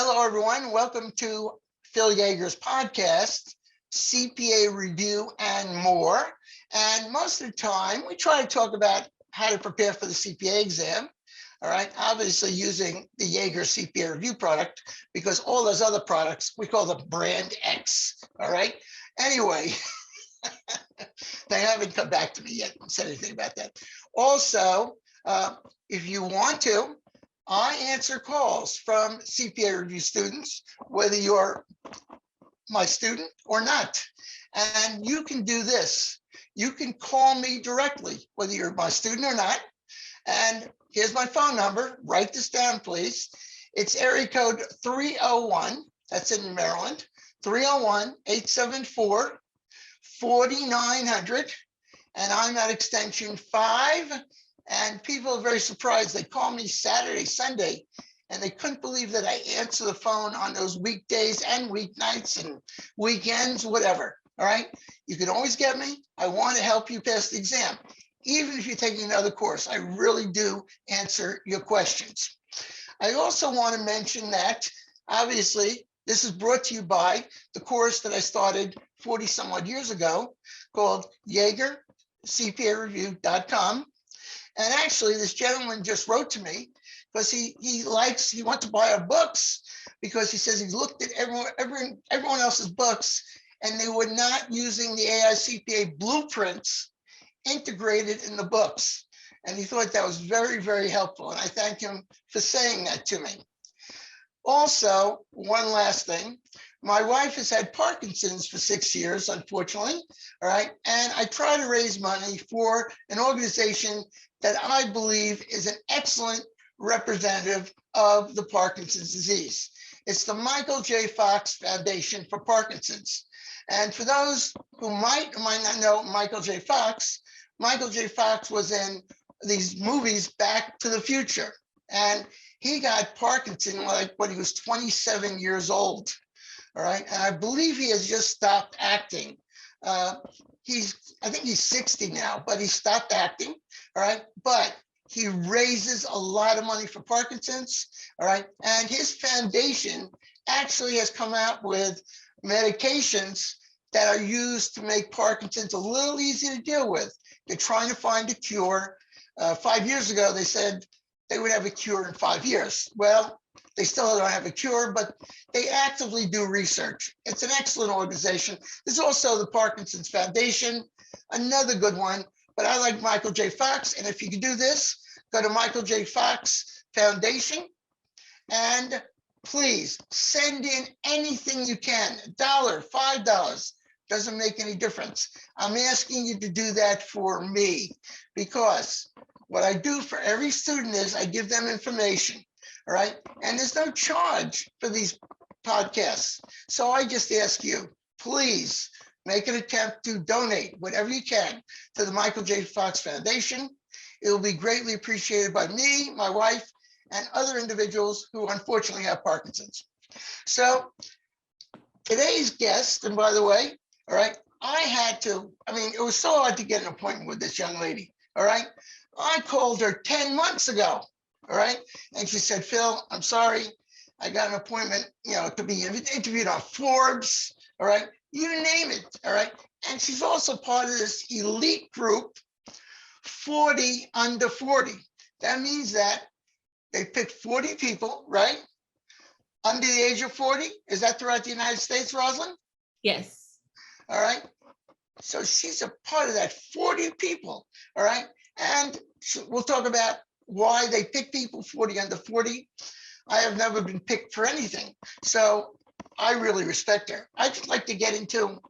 Hello, everyone. Welcome to Phil Yaeger's podcast, CPA Review and More. And most of the time, we try to talk about how to prepare for the CPA exam. All right, obviously using the Yaeger CPA Review product, because all those other products, we call them brand X. All right. Anyway, they haven't come back to me yet and said anything about that. Also, if you want to, I answer calls from CPA Review students, whether you're my student or not. And you can do this. You can call me directly, whether you're my student or not. And here's my phone number. Write this down, please. It's area code 301. That's in Maryland. 301-874-4900. And I'm at extension 5. And people are very surprised. They call me Saturday, Sunday, and they couldn't believe that I answer the phone on those weekdays and weeknights and weekends, whatever. All right. You can always get me. I want to help you pass the exam. Even if you're taking another course, I really do answer your questions. I also want to mention that, obviously, this is brought to you by the course that I started 40 some odd years ago called Yaeger, CPAReview.com. And actually, this gentleman just wrote to me because he wants to buy our books because he says he's looked at everyone else's books and they were not using the AICPA blueprints integrated in the books. And he thought that was very, very helpful. And I thank him for saying that to me. Also, one last thing. My wife has had Parkinson's for 6 years, unfortunately. All right. And I try to raise money for an organization that I believe is an excellent representative of the Parkinson's disease. It's the Michael J. Fox Foundation for Parkinson's. And for those who might or might not know Michael J. Fox was in these movies Back to the Future. And he got Parkinson like when he was 27 years old. All right. And I believe he has just stopped acting. I think he's 60 now, but he stopped acting. All right. But he raises a lot of money for Parkinson's. All right. And his foundation actually has come out with medications that are used to make Parkinson's a little easier to deal with. They're trying to find a cure. 5 years ago, they said they would have a cure in 5 years. Well, they still don't have a cure, but they actively do research. It's an excellent organization. There's also the Parkinson's Foundation, another good one, but I like Michael J. Fox. And if you can do this, go to Michael J. Fox Foundation and please send in anything you can, $1, $5, doesn't make any difference. I'm asking you to do that for me because what I do for every student is I give them information. All right. And there's no charge for these podcasts. So I just ask you, please make an attempt to donate whatever you can to the Michael J. Fox Foundation. It will be greatly appreciated by me, my wife, and other individuals who unfortunately have Parkinson's. So today's guest, and by the way, all right, it was so hard to get an appointment with this young lady. All right. I called her 10 months ago. All right. And she said, Phil, I'm sorry. I got an appointment, to be interviewed on Forbes. All right. You name it. All right. And she's also part of this elite group, 40 under 40. That means that they picked 40 people, right? Under the age of 40. Is that throughout the United States, Roslyn? Yes. All right. So she's a part of that 40 people. All right. And we'll talk about why they pick people 40 under 40. I have never been picked for anything. So I really respect her. I'd just like to get into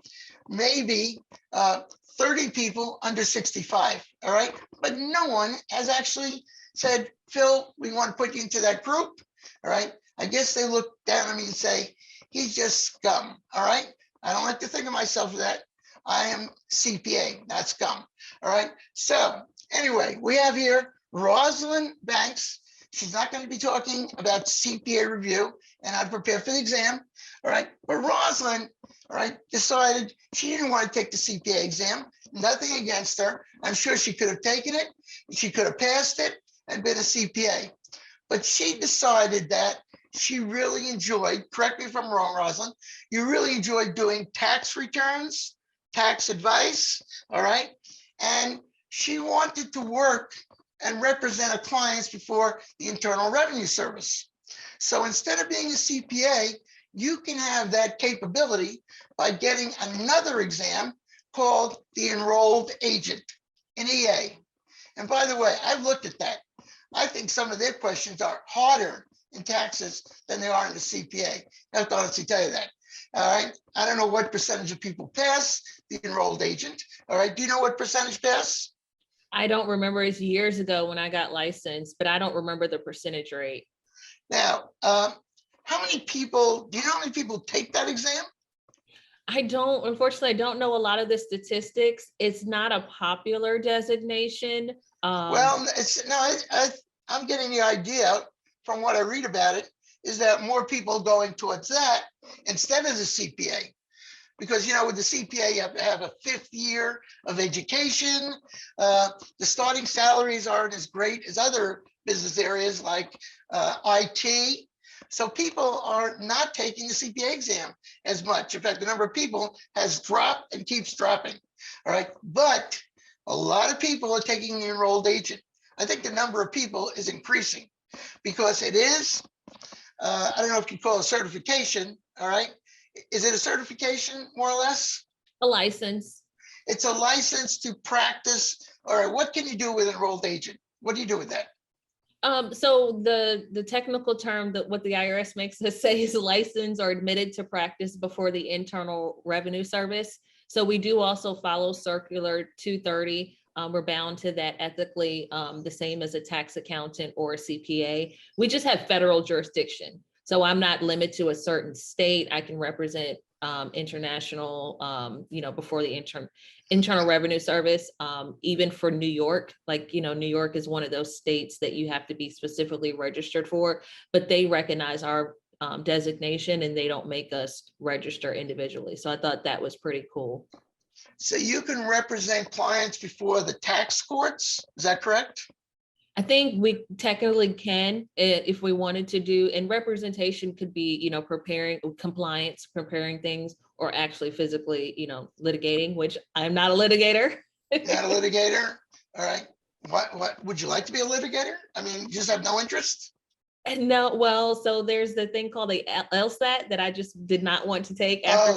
maybe 30 people under 65. All right. But no one has actually said, Phil, we want to put you into that group. All right. I guess they look down at me and say, he's just scum. All right. I don't like to think of myself as that. I am CPA, not scum. All right. So anyway, we have here Roslyn Banks. She's not going to be talking about CPA review and how to prepare for the exam. All right. But Roslyn, all right, decided she didn't want to take the CPA exam. Nothing against her. I'm sure she could have taken it. She could have passed it and been a CPA. But she decided that she really enjoyed, correct me if I'm wrong, Roslyn, you really enjoyed doing tax returns, tax advice, all right? And she wanted to work and represent her clients before the Internal Revenue Service. So instead of being a CPA, you can have that capability by getting another exam called the Enrolled Agent, an EA. And by the way, I've looked at that. I think some of their questions are harder in taxes than they are in the CPA. I have to honestly tell you that. All right. I don't know what percentage of people pass the Enrolled Agent. All right. Do you know what percentage pass? I don't remember. It's years ago when I got licensed, but I don't remember the percentage rate. Now, how many people, do you know how many people take that exam? I don't, unfortunately, I don't know a lot of the statistics. It's not a popular designation. Well, it's no, I'm getting the idea from what I read about it is that more people going towards that instead of the CPA. Because, you know, with the CPA, you have to have a 5th year of education. The starting salaries aren't as great as other business areas like IT. So people are not taking the CPA exam as much. In fact, the number of people has dropped and keeps dropping. All right. But a lot of people are taking the Enrolled Agent. I think the number of people is increasing because it is, I don't know if you call it certification. All right. Is it a certification, more or less? A license. It's a license to practice. All right, what can you do with Enrolled Agent? What do you do with that? So the technical term that what the IRS makes us say is licensed or admitted to practice before the Internal Revenue Service. So we do also follow Circular 230. We're bound to that ethically, the same as a tax accountant or a CPA. We just have federal jurisdiction. So I'm not limited to a certain state. I can represent international, before the Internal Revenue Service, even for New York. Like, New York is one of those states that you have to be specifically registered for, but they recognize our designation and they don't make us register individually. So I thought that was pretty cool. So you can represent clients before the tax courts, is that correct? I think we technically can, if we wanted to do, and representation could be, preparing compliance, preparing things, or actually physically, litigating, which I'm not a litigator. Not a litigator. All right. What would you like to be a litigator? I mean, you just have no interest? No, well, so there's the thing called the LSAT that I just did not want to take after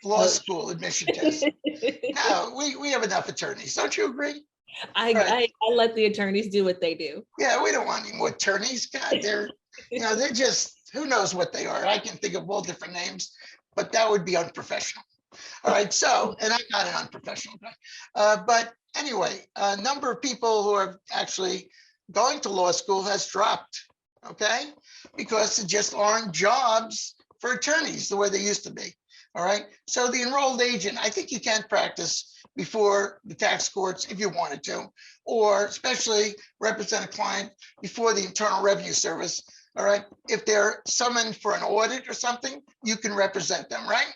law school admission test. No, we have enough attorneys. Don't you agree? I let the attorneys do what they do. Yeah, we don't want any more attorneys. God, they're just, who knows what they are. I can think of all different names, but that would be unprofessional. All right, so, and I'm not an unprofessional guy. But anyway, a number of people who are actually going to law school has dropped, okay? Because there just aren't jobs for attorneys the way they used to be. All right, so the Enrolled Agent, I think you can practice before the tax courts if you wanted to, or especially represent a client before the Internal Revenue Service. All right, if they're summoned for an audit or something, you can represent them, right?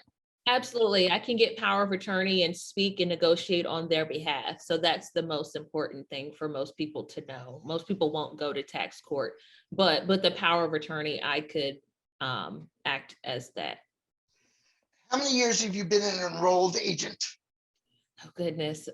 Absolutely. I can get power of attorney and speak and negotiate on their behalf. So that's the most important thing for most people to know. Most people won't go to tax court, but the power of attorney, I could act as that. How many years have you been an Enrolled Agent? Oh, goodness.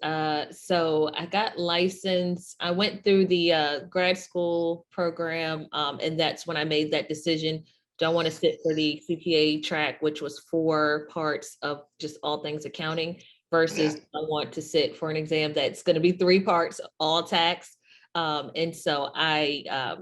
So I got licensed. I went through the grad school program, and that's when I made that decision. Do I want to sit for the CPA track, which was 4 parts of just all things accounting, versus I want to sit for an exam that's going to be 3 parts, all tax. And so I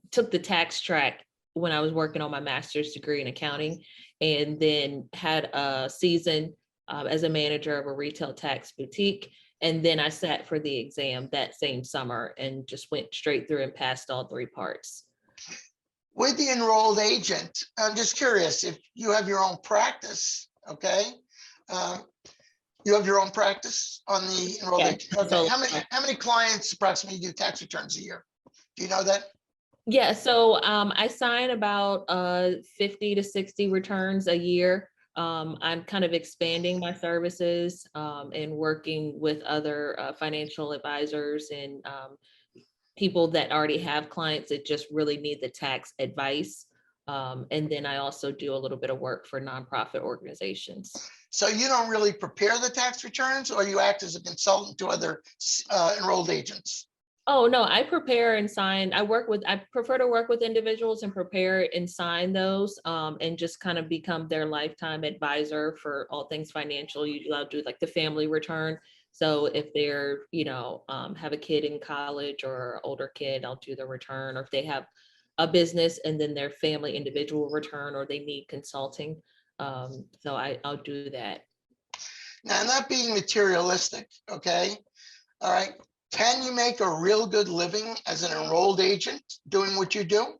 took the tax track when I was working on my master's degree in accounting, and then had a season as a manager of a retail tax boutique. And then I sat for the exam that same summer and just went straight through and passed all 3 parts. With the Enrolled Agent, I'm just curious if you have your own practice, okay? You have your own practice on the Enrolled Agent. Okay. So, how many clients approximately do tax returns a year? Do you know that? Yeah, so I sign about 50 to 60 returns a year. I'm kind of expanding my services and working with other financial advisors and people that already have clients that just really need the tax advice. And then I also do a little bit of work for nonprofit organizations. So you don't really prepare the tax returns, or you act as a consultant to other enrolled agents? Oh, no, I prepare and sign. I prefer to work with individuals and prepare and sign those, and just kind of become their lifetime advisor for all things financial. Usually I'll do like the family return. So if they're, have a kid in college or older kid, I'll do the return, or if they have a business and then their family individual return, or they need consulting. So I'll do that. Now, not being materialistic, okay? All right. Can you make a real good living as an enrolled agent doing what you do?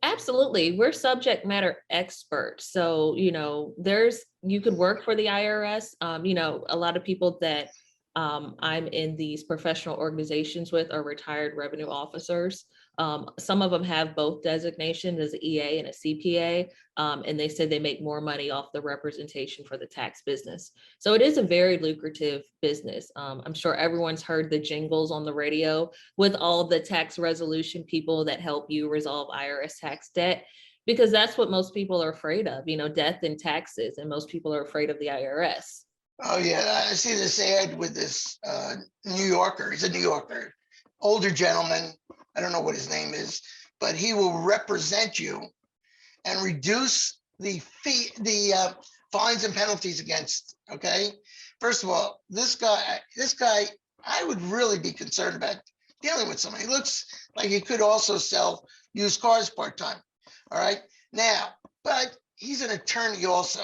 Absolutely. We're subject matter experts. So, you could work for the IRS. A lot of people that I'm in these professional organizations with are retired revenue officers. Some of them have both designations as an EA and a CPA, and they said they make more money off the representation for the tax business. So it is a very lucrative business. I'm sure everyone's heard the jingles on the radio with all the tax resolution people that help you resolve IRS tax debt, because that's what most people are afraid of, death and taxes, and most people are afraid of the IRS. Oh, yeah. I see this ad with this New Yorker. He's a New Yorker, older gentleman. I don't know what his name is, but he will represent you and reduce the fee, the fines and penalties against. Okay. First of all, this guy, I would really be concerned about dealing with somebody. He looks like he could also sell used cars part-time. All right. Now, but he's an attorney also.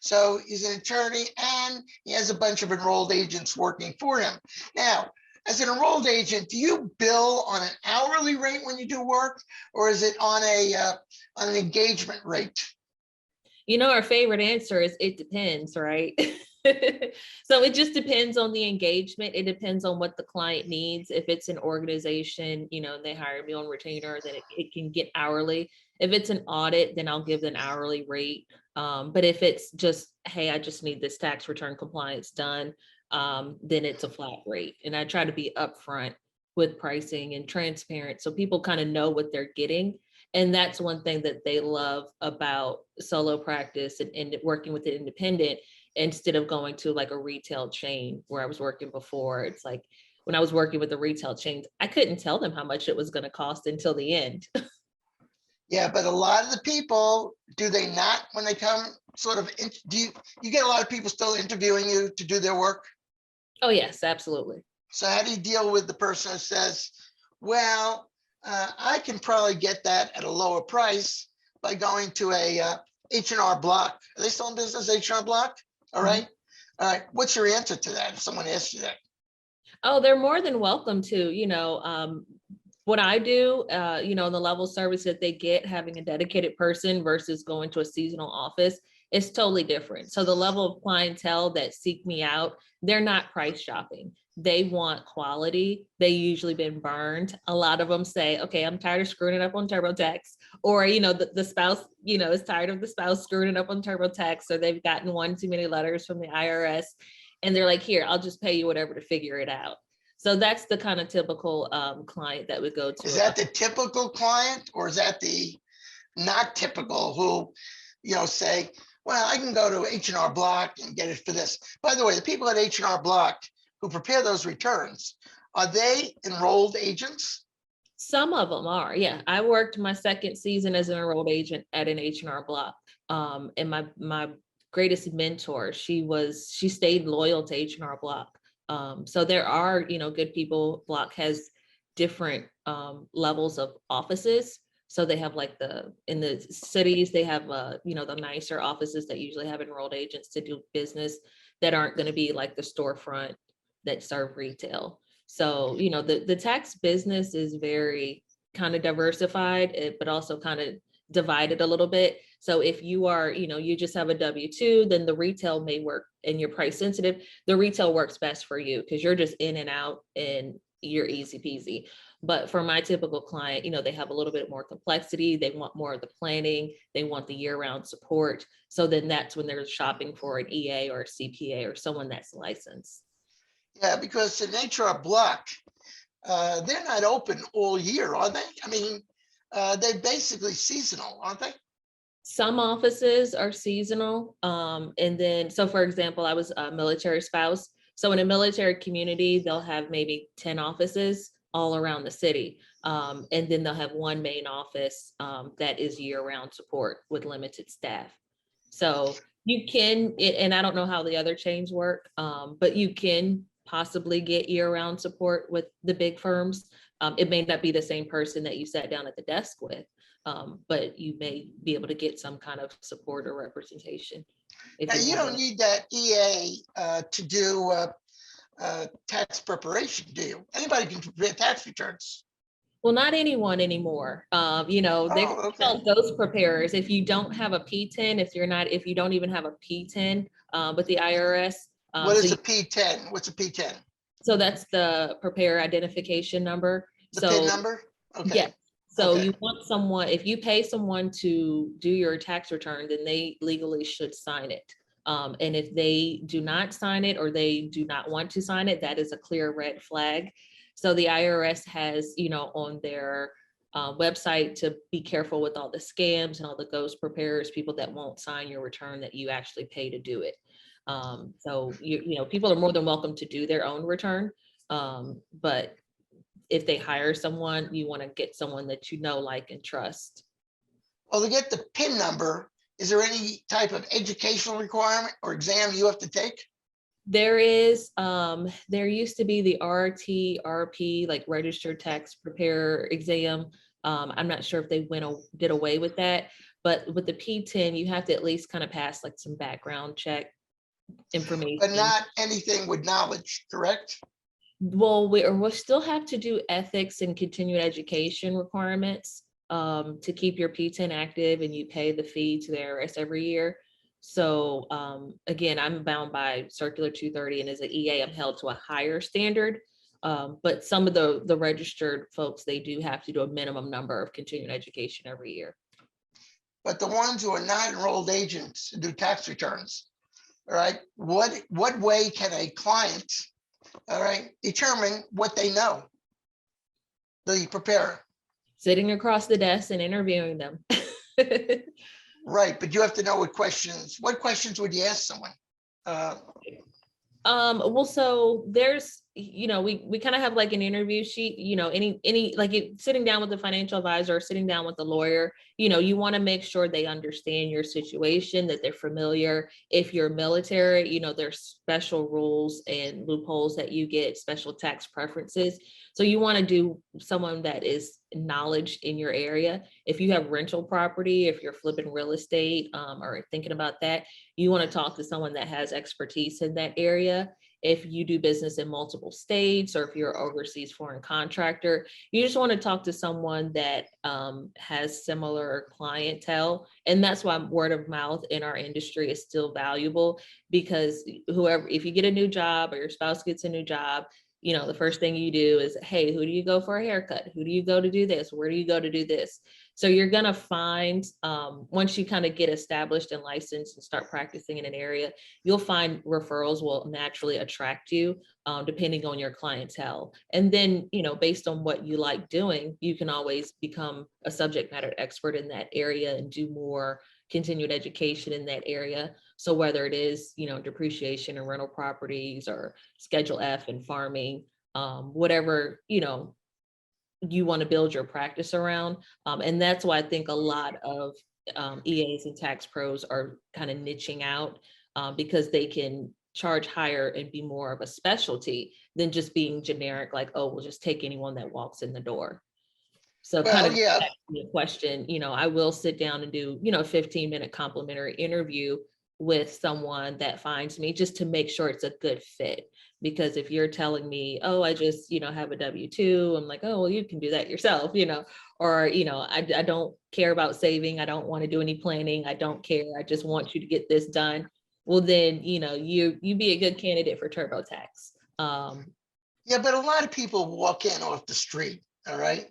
So he's an attorney and he has a bunch of enrolled agents working for him. Now, as an enrolled agent, do you bill on an hourly rate when you do work, or is it on an engagement rate? Our favorite answer is it depends, right? So it just depends on the engagement. It depends on what the client needs. If it's an organization, they hire me on retainer, then it can get hourly. If it's an audit, then I'll give an hourly rate. But if it's just, hey, I just need this tax return compliance done, then it's a flat rate. And I try to be upfront with pricing and transparent so people kind of know what they're getting. And that's one thing that they love about solo practice and working with an independent instead of going to like a retail chain where I was working before. It's like when I was working with the retail chains, I couldn't tell them how much it was going to cost until the end. Yeah, but a lot of the people, do they not, when they come sort of, do you get a lot of people still interviewing you to do their work? Oh, yes, absolutely. So how do you deal with the person who says, well, I can probably get that at a lower price by going to a H&R Block. Are they still in business, H&R Block? All right. Mm-hmm. All right. What's your answer to that if someone asks you that? Oh, they're more than welcome to, what I do, the level of service that they get having a dedicated person versus going to a seasonal office is totally different. So the level of clientele that seek me out, they're not price shopping. They want quality. They usually been burned. A lot of them say, okay, I'm tired of screwing it up on TurboTax, or, the spouse, is tired of the spouse screwing it up on TurboTax, or they've gotten one too many letters from the IRS. And they're like, here, I'll just pay you whatever to figure it out. So that's the kind of typical client that would go to. Is that the typical client, or is that the not typical who, say, well, I can go to H&R Block and get it for this. By the way, the people at H&R Block who prepare those returns, are they enrolled agents? Some of them are, yeah. I worked my second season as an enrolled agent at an H&R Block. And my greatest mentor, she stayed loyal to H&R Block. So there are, good people. Block has different levels of offices. So they have like in the cities, they have, the nicer offices that usually have enrolled agents to do business that aren't going to be like the storefront that serve retail. So, the tax business is very kind of diversified, but also kind of divided a little bit. So if you are, you just have a W-2, then the retail may work and you're price sensitive. The retail works best for you because you're just in and out and you're easy peasy. But for my typical client, they have a little bit more complexity. They want more of the planning. They want the year-round support. So then that's when they're shopping for an EA or a CPA or someone that's licensed. Yeah, because in H&R Block, they're not open all year, are they? I mean, they're basically seasonal, aren't they? Some offices are seasonal. And then, so for example, I was a military spouse. So in a military community, they'll have maybe 10 offices all around the city. And then they'll have one main office that is year-round support with limited staff. So you can, and I don't know how the other chains work, but you can possibly get year-round support with the big firms. It may not be the same person that you sat down at the desk with, but you may be able to get some kind of support or representation. Now, you don't need that EA to do tax preparation, do you? Anybody can prepare tax returns. Well, not anyone anymore. They're called ghost preparers. If you don't have a P10, if you don't even have a P10 with the IRS. What is a P10? What's a P10? So that's the preparer identification number. The PIN number? Okay. Yeah. So you want someone, if you pay someone to do your tax return, then they legally should sign it. And if they do not sign it or they do not want to sign it, that is a clear red flag. So the IRS has, on their website to be careful with all the scams and all the ghost preparers, people that won't sign your return that you actually pay to do it. So people are more than welcome to do their own return, but if they hire someone, you want to get someone that you know, like, and trust. Well, to get the PIN number, is there any type of educational requirement or exam you have to take? There is, there used to be the RTRP, like Registered Tax Preparer exam. I'm not sure if they did away with that, but with the P10, you have to at least kind of pass like some background check information. But not anything with knowledge, correct? Well, we'll still have to do ethics and continuing education requirements to keep your P10 active, and you pay the fee to the IRS every year. So again, I'm bound by Circular 230, and as an EA, I'm held to a higher standard. But some of the registered folks, they do have to do a minimum number of continuing education every year. But the ones who are not enrolled agents who do tax returns, all right, what way can a client, all right, determine what they know? The preparer. Sitting across the desk and interviewing them. Right, but you have to know what questions would you ask someone? Well, so there's, we kind of have like an interview sheet, any like sitting down with the financial advisor or sitting down with the lawyer, you want to make sure they understand your situation, that they're familiar. If you're military, there's special rules and loopholes that you get, special tax preferences. So you want to do someone that is knowledge in your area. If you have rental property, if you're flipping real estate or thinking about that, you want to talk to someone that has expertise in that area. If you do business in multiple states, or if you're an overseas foreign contractor, you just want to talk to someone that has similar clientele. And that's why word of mouth in our industry is still valuable, because if you get a new job or your spouse gets a new job, the first thing you do is, hey, who do you go for a haircut? Who do you go to do this? Where do you go to do this? So you're going to find, once you kind of get established and licensed and start practicing in an area, you'll find referrals will naturally attract you depending on your clientele. And then, based on what you like doing, you can always become a subject matter expert in that area and do more continued education in that area. So whether it is, depreciation and rental properties, or Schedule F and farming, whatever, you want to build your practice around. And that's why I think a lot of EAs and tax pros are kind of niching out because they can charge higher and be more of a specialty than just being generic, like, oh, we'll just take anyone that walks in the door. So kind of the question, I will sit down and do, a 15-minute complimentary interview with someone that finds me, just to make sure it's a good fit. Because if you're telling me, oh, I just, have a W-2, I'm like, oh, well, you can do that yourself, or, I don't care about saving. I don't want to do any planning. I don't care. I just want you to get this done. Well, then, you be a good candidate for TurboTax. Yeah, but a lot of people walk in off the street. All right.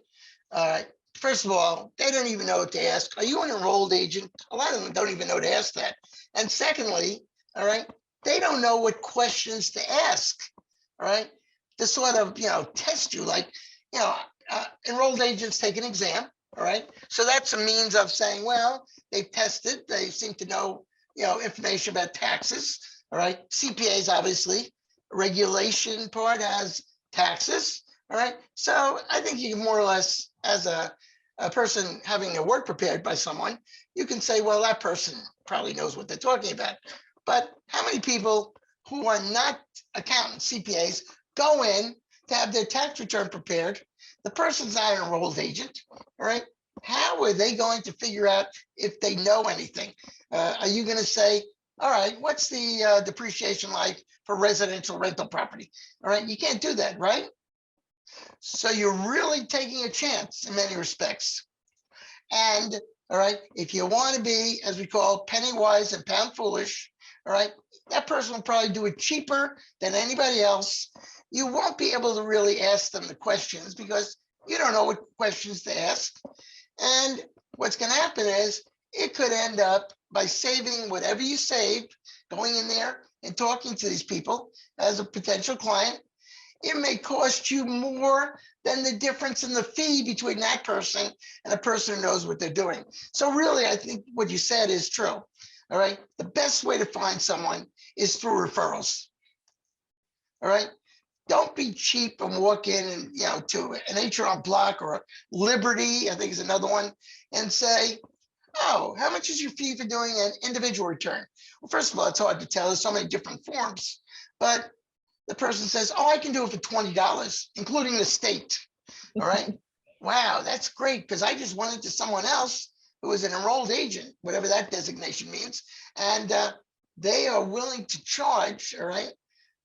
First of all, they don't even know what to ask. Are you an enrolled agent? A lot of them don't even know to ask that. And secondly, all right, they don't know what questions to ask. All right, to sort of, test you, like, enrolled agents take an exam. All right. So that's a means of saying, well, they've tested, they seem to know, information about taxes. All right. CPAs, obviously, regulation part has taxes. All right. So I think you can more or less, as a person having their work prepared by someone, you can say, well, that person probably knows what they're talking about. But how many people who are not accountants, CPAs, go in to have their tax return prepared? The person's not an enrolled agent, all right? How are they going to figure out if they know anything? Are you going to say, all right, what's the depreciation like for residential rental property? All right, you can't do that, right? So you're really taking a chance in many respects. And all right, if you want to be, as we call, penny wise and pound foolish, all right, that person will probably do it cheaper than anybody else. You won't be able to really ask them the questions because you don't know what questions to ask. And what's going to happen is it could end up by saving whatever you saved, going in there and talking to these people as a potential client. It may cost you more than the difference in the fee between that person and a person who knows what they're doing. So really, I think what you said is true. All right. The best way to find someone is through referrals. All right. Don't be cheap and walk in and, to an H.R. Block or Liberty, I think is another one, and say, oh, how much is your fee for doing an individual return? Well, first of all, it's hard to tell. There's so many different forms, but the person says, oh, I can do it for $20, including the state. All right. Wow, that's great because I just went into someone else who is an enrolled agent, whatever that designation means. And they are willing to charge, all right?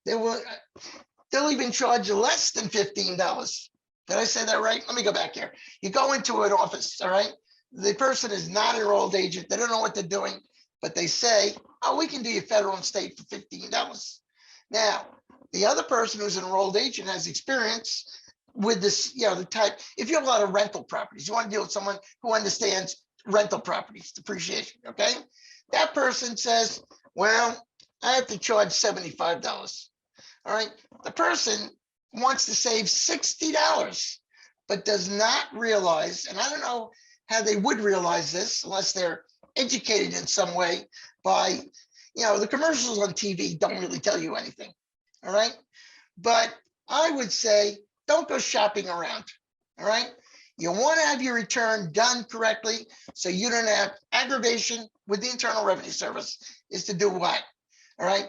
They'll even charge you less than $15. Did I say that right? Let me go back here. You go into an office, all right? The person is not an enrolled agent. They don't know what they're doing, but they say, oh, we can do you federal and state for $15. Now, the other person who's an enrolled agent has experience with this, the type, if you have a lot of rental properties, you want to deal with someone who understands rental properties, depreciation, okay? That person says, well, I have to charge $75. All right, the person wants to save $60, but does not realize, and I don't know how they would realize this unless they're educated in some way by, the commercials on TV don't really tell you anything. All right. But I would say, don't go shopping around. All right. You want to have your return done correctly so you don't have aggravation with the Internal Revenue Service is to do what? All right.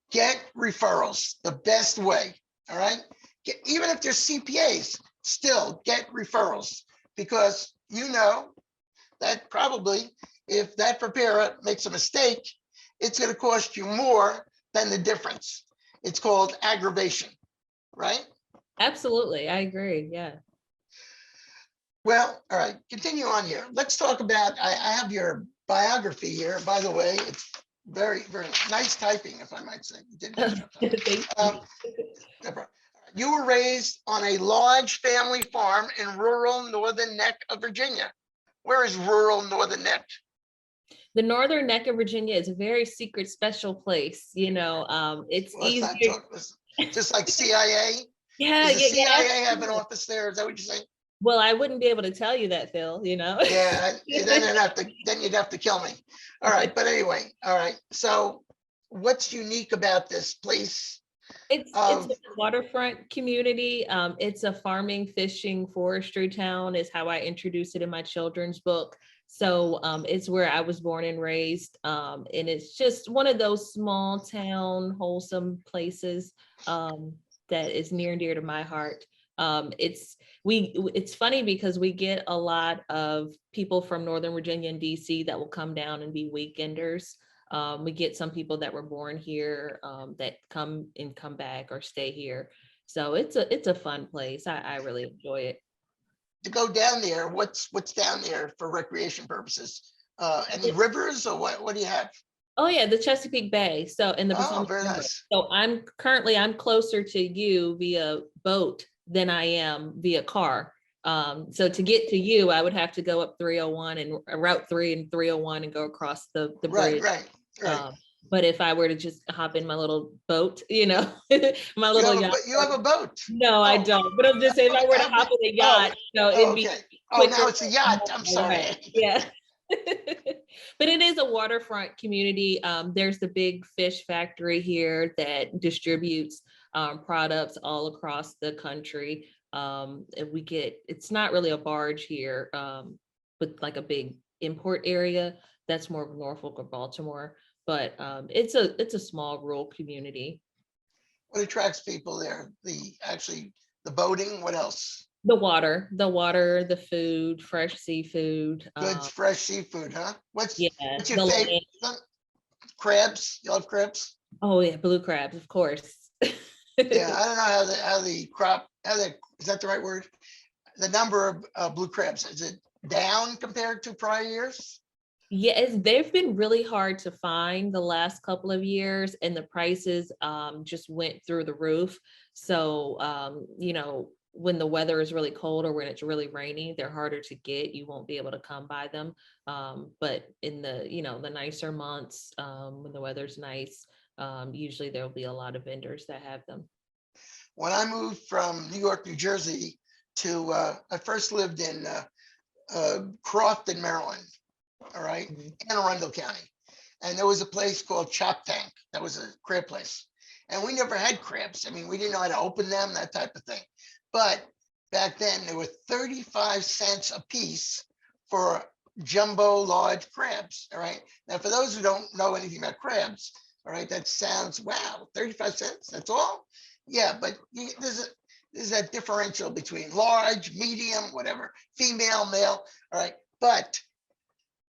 Get referrals the best way. All right. Even if they're CPAs, still get referrals because you know that probably if that preparer makes a mistake, it's going to cost you more than the difference. It's called aggravation, right? Absolutely. I agree. Yeah. Well, all right, continue on here. Let's talk about, I have your biography here. By the way, it's very, very nice typing, if I might say. You did a nice job. No problem. You were raised on a large family farm in rural northern neck of Virginia. Where is rural northern neck? The northern neck of Virginia is a very secret, special place. It's easier. Just like CIA. Yeah, Does the CIA have an office there? Is that what you're saying? Well, I wouldn't be able to tell you that, Phil. Yeah, then you'd have to kill me. All right, but anyway, all right. So, what's unique about this place? It's a waterfront community. It's a farming, fishing, forestry town is how I introduce it in my children's book. So it's where I was born and raised. And it's just one of those small town, wholesome places that is near and dear to my heart. It's funny because we get a lot of people from Northern Virginia and DC that will come down and be weekenders. We get some people that were born here that come back or stay here. So it's a fun place. I really enjoy it. To go down there, what's down there for recreation purposes? Any rivers or what do you have? Oh yeah, the Chesapeake Bay. So in the Potomac very River. nice. So I'm closer to you via boat than I am via car. So to get to you, I would have to go up 301 and Route 3 and 301 and go across the bridge. Right. But if I were to just hop in my little boat, my little yacht. You have a boat? No, I don't. But I'm just saying, if I were to hop in a yacht, it'd be Oh, quicker. now it's a yacht. I'm sorry. Right. Yeah. But it is a waterfront community. There's the big fish factory here that distributes products all across the country. And it's not really a barge here, with like a big import area. That's more of Norfolk or Baltimore, but it's a small rural community. What attracts people there? The boating, what else? The food, fresh seafood. Good fresh seafood, huh? Yeah, What's your the favorite? land. Crabs? You love crabs? Oh yeah, blue crabs, of course. Yeah, I don't know is that the right word? The number of blue crabs, is it down compared to prior years? Yes, they've been really hard to find the last couple of years, and the prices just went through the roof. So, when the weather is really cold or when it's really rainy, they're harder to get. You won't be able to come by them. But in the nicer months, when the weather's nice, usually there'll be a lot of vendors that have them. When I moved from New York, New Jersey I first lived in Crofton, Maryland, all right, Anne Arundel County. And there was a place called Chop Tank. That was a crab place. And we never had crabs. I mean, we didn't know how to open them, that type of thing. But back then, they were 35 cents a piece for jumbo large crabs, all right? Now, for those who don't know anything about crabs, all right, that sounds, wow, 35 cents, that's all? Yeah, but there's that differential between large, medium, whatever, female, male, all right? But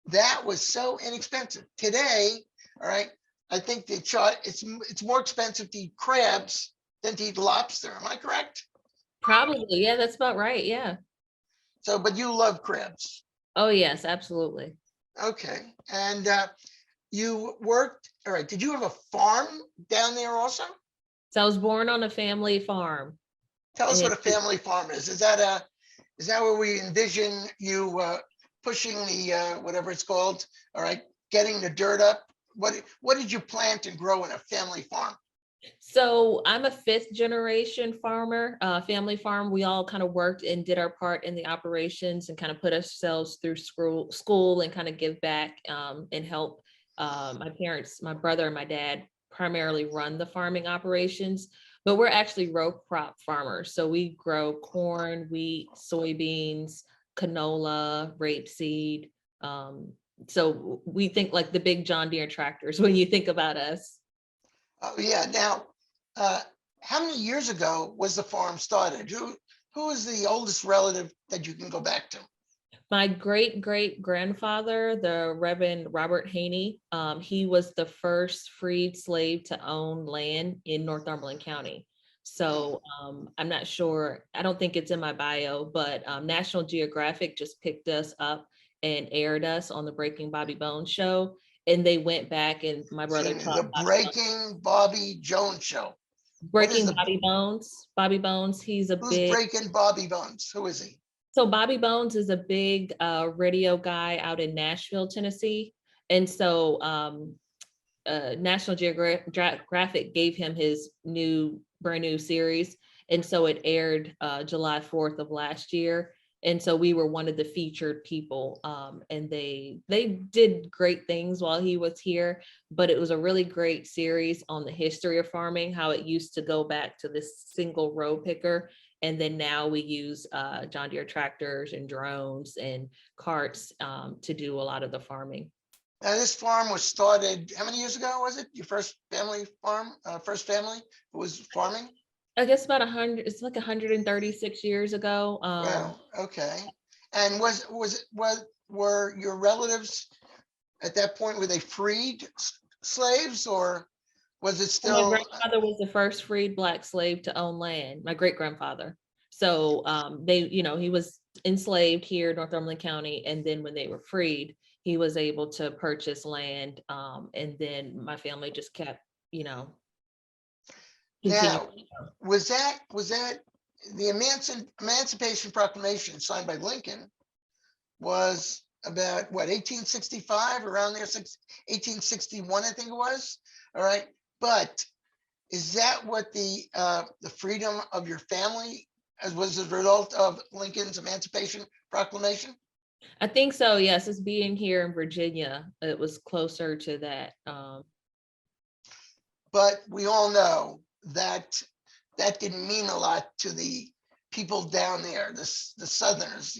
that was so inexpensive. Today, all right, I think it's more expensive to eat crabs than to eat lobster. Am I correct? Probably, yeah, that's about right. Yeah. So, but you love crabs. Oh yes, absolutely. Okay. And you worked, all right, did you have a farm down there also? So I was born on a family farm. Tell us And what a family farm is. Is that where we envision you pushing the whatever it's called? All right, getting the dirt up. What did you plant and grow in a family farm? So I'm a fifth generation farmer, family farm. We all kind of worked and did our part in the operations and kind of put ourselves through school and kind of give back and help. My parents, my brother and my dad primarily run the farming operations, but we're actually row crop farmers. So we grow corn, wheat, soybeans, canola, rapeseed. So we think like the big John Deere tractors when you think about us. Oh yeah. Now, how many years ago was the farm started? Who is the oldest relative that you can go back to? My great grandfather, the Reverend Robert Haney, he was the first freed slave to own land in Northumberland County. So I'm not sure, I don't think it's in my bio, but National Geographic just picked us up and aired us on the Breaking Bobby Bones show. And they went back and my brother taught The Breaking Bobby Jones show. Breaking Bobby Bones. Bobby Bones, he's a Who's big. Breaking Bobby Bones? Who is he? So Bobby Bones is a big radio guy out in Nashville, Tennessee. And so National Geographic gave him his brand new series. And so it aired July 4th of last year. And so we were one of the featured people, and they did great things while he was here, but it was a really great series on the history of farming, how it used to go back to this single row picker. And then now we use John Deere tractors and drones and carts to do a lot of the farming. Now, this farm was started, how many years ago was it? Your first family farm, first family who was farming? I guess about 100, it's like 136 years ago. Wow, okay. And were your relatives at that point, were they freed slaves or was it still? My grandfather was the first freed Black slave to own land, my great grandfather. So he was enslaved here in Northumberland County. And then when they were freed, he was able to purchase land. And then my family just kept, Now, was that the Emancipation Proclamation signed by Lincoln was about what, 1865, around there, 1861, I think it was. All right, but is that what the freedom of your family as was a result of Lincoln's Emancipation Proclamation? I think so, yes. It's being here in Virginia, it was closer to that. But we all know that that didn't mean a lot to the people down there, the Southerners,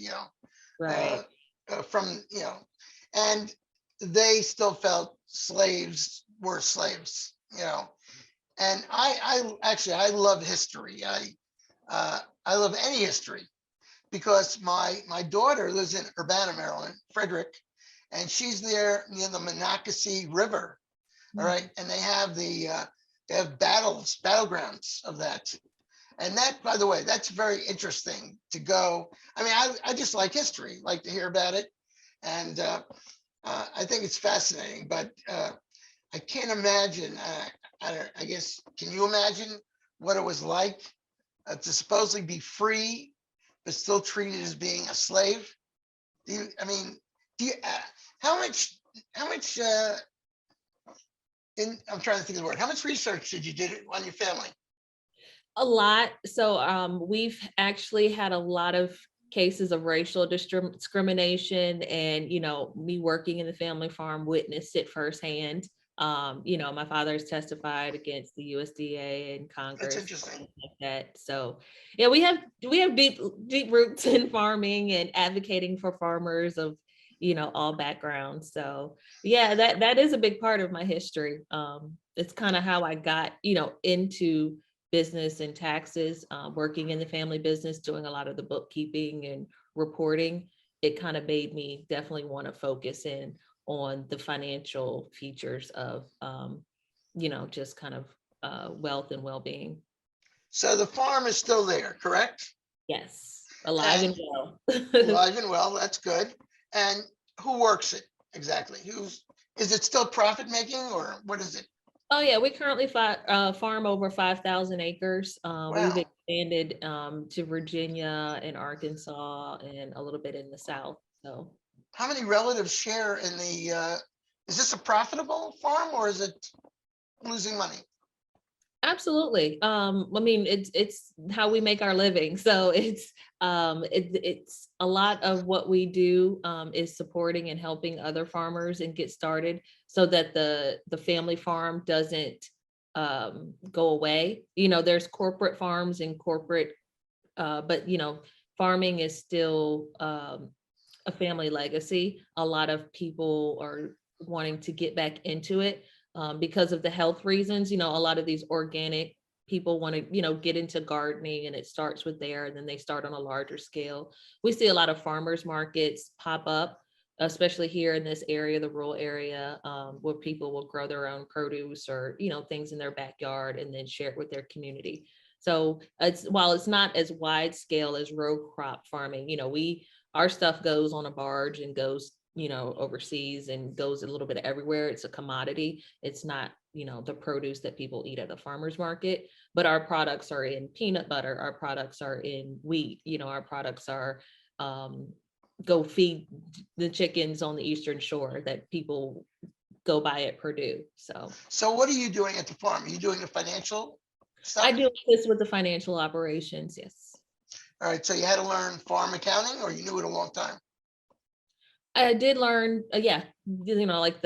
Right. from, and they still felt slaves were slaves, And I love history. I love any history because my daughter lives in Urbana, Maryland, Frederick, and she's there near the Monocacy River. All right, and they have they have battlegrounds of that. And that, by the way, that's very interesting to go. I mean, I just like history, like to hear about it. And I think it's fascinating, but I can't imagine, I guess, can you imagine what it was like to supposedly be free, but still treated as being a slave? How much, I'm trying to think of the word, how much research did you do on your family? A lot. So we've actually had a lot of cases of racial discrimination, and me working in the family farm witnessed it firsthand. My father has testified against the USDA and Congress. That's interesting. Like that. So yeah, we have deep roots in farming and advocating for farmers of all backgrounds. So yeah, that is a big part of my history. It's kind of how I got into business and taxes, working in the family business, doing a lot of the bookkeeping and reporting. It kind of made me definitely want to focus in on the financial features of, just kind of wealth and well-being. So the farm is still there, correct? Yes, alive and well. Alive and well, that's good. And who works it exactly? Is it still profit making, or what is it? Oh yeah, we currently farm over 5,000 acres. We've Wow. expanded to Virginia and Arkansas and a little bit in the South. So How many relatives share in the, is this a profitable farm or is it losing money? absolutely. I mean, it's how we make our living. So it's a lot of what we do is supporting and helping other farmers and get started so that the family farm doesn't go away. There's corporate farms and corporate, but farming is still a family legacy. A lot of people are wanting to get back into it because of the health reasons. A lot of these organic people want to, get into gardening, and it starts with there, and then they start on a larger scale. We see a lot of farmers markets pop up, especially here in this area, the rural area, where people will grow their own produce or, things in their backyard and then share it with their community. So while it's not as wide scale as row crop farming, our stuff goes on a barge and goes overseas and goes a little bit everywhere. It's a commodity. It's not, the produce that people eat at the farmer's market, but our products are in peanut butter. Our products are in wheat. Our products are, go feed the chickens on the Eastern Shore that people go buy at Purdue. So what are you doing at the farm? Are you doing the financial stuff? I do this with the financial operations. Yes. All right. So you had to learn farm accounting, or you knew it a long time? I did learn, like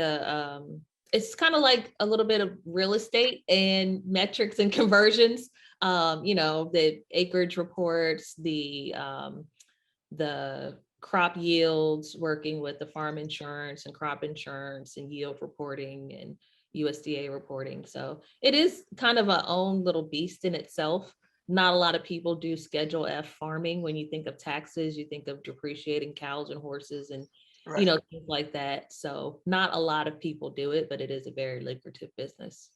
it's kind of like a little bit of real estate and metrics and conversions, the acreage reports, the crop yields, working with the farm insurance and crop insurance and yield reporting and USDA reporting. So it is kind of a own little beast in itself. Not a lot of people do Schedule F farming. When you think of taxes, you think of depreciating cows and horses and Right. things like that. So not a lot of people do it, but it is a very lucrative business.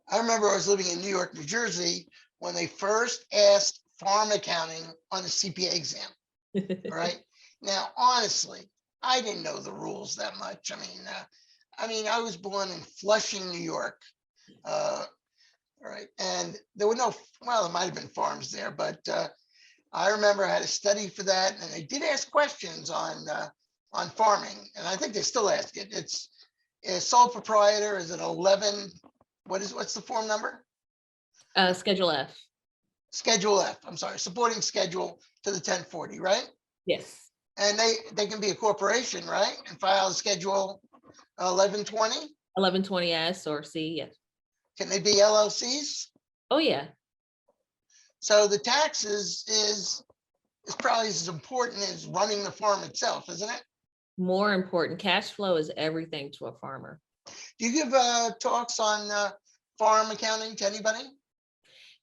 I remember I was living in New York, New Jersey, when they first asked farm accounting on the CPA exam. All right. Now, honestly, I didn't know the rules that much. I mean, I was born in Flushing, New York. Right. And there were there might have been farms there, but I remember I had to study for that. And they did ask questions on farming. And I think they still ask it. It's sole proprietor. Is it 11? What's the form number? Schedule F. Schedule F, I'm sorry, supporting schedule to the 1040, right? Yes. And they can be a corporation, right? And file a schedule 1120. 1120S or C, yes. Can they be LLCs? Oh, yeah. So the taxes is probably as important as running the farm itself, isn't it? More important, cash flow is everything to a farmer. Do you give talks on farm accounting to anybody?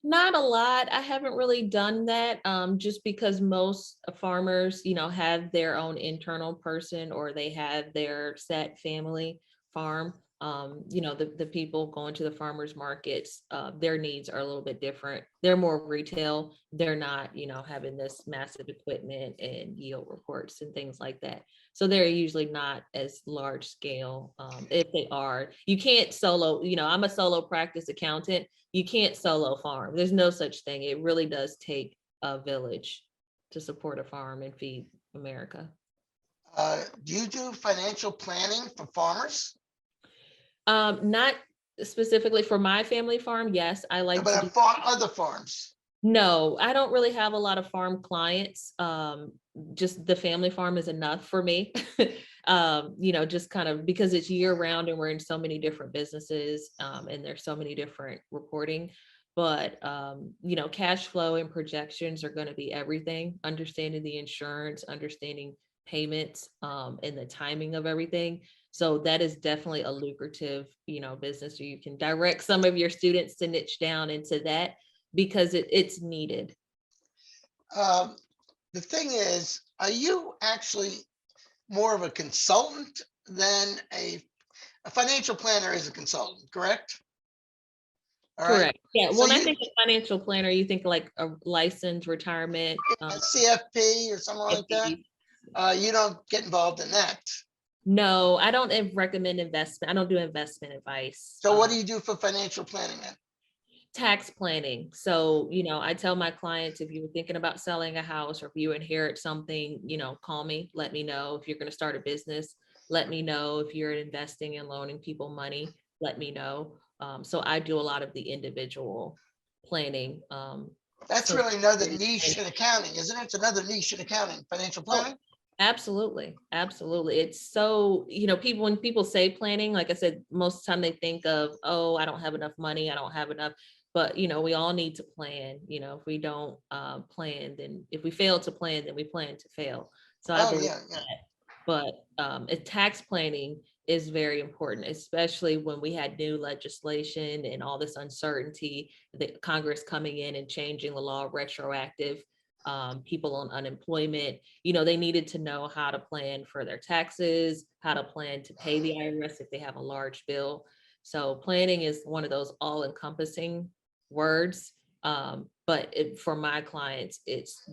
Not a lot. I haven't really done that, just because most farmers, have their own internal person or they have their set family farm. The people going to the farmers markets, their needs are a little bit different. They're more retail. They're not, having this massive equipment and yield reports and things like that. So they're usually not as large scale. If they are, you can't solo, I'm a solo practice accountant. You can't solo farm. There's no such thing. It really does take a village to support a farm and feed America. Do you do financial planning for farmers? Not specifically for my family farm. Yes, I like But to do. other farms? No, I don't really have a lot of farm clients. Just the family farm is enough for me. Just kind of because it's year round and we're in so many different businesses, and there's so many different reporting. But cash flow and projections are going to be everything. Understanding the insurance, understanding payments, and the timing of everything. So that is definitely a lucrative, business. You can direct some of your students to niche down into that because it's needed. The thing is, are you actually more of a consultant than a financial planner is a consultant, correct? All right. Correct. Yeah. So When I think of financial planner, you think like a licensed retirement. CFP or something like that. You don't get involved in that. No, I don't recommend investment. I don't do investment advice. So what do you do for financial planning then? Tax planning. So, I tell my clients, if you were thinking about selling a house or if you inherit something, call me, let me know. If you're going to start a business, let me know. If you're investing and loaning people money, let me know. So I do a lot of the individual planning. That's really another niche in accounting, isn't it? It's another niche in accounting, financial planning. Absolutely. Absolutely. It's so, when people say planning, like I said, most of the time they think of, oh, I don't have enough money. I don't have enough. But, we all need to plan. If we don't plan, then if we fail to plan, then we plan to fail. So I believe that. But tax planning is very important, especially when we had new legislation and all this uncertainty, the Congress coming in and changing the law retroactive. People on unemployment, they needed to know how to plan for their taxes, how to plan to pay the IRS if they have a large bill. So planning is one of those all-encompassing words. But for my clients, it's,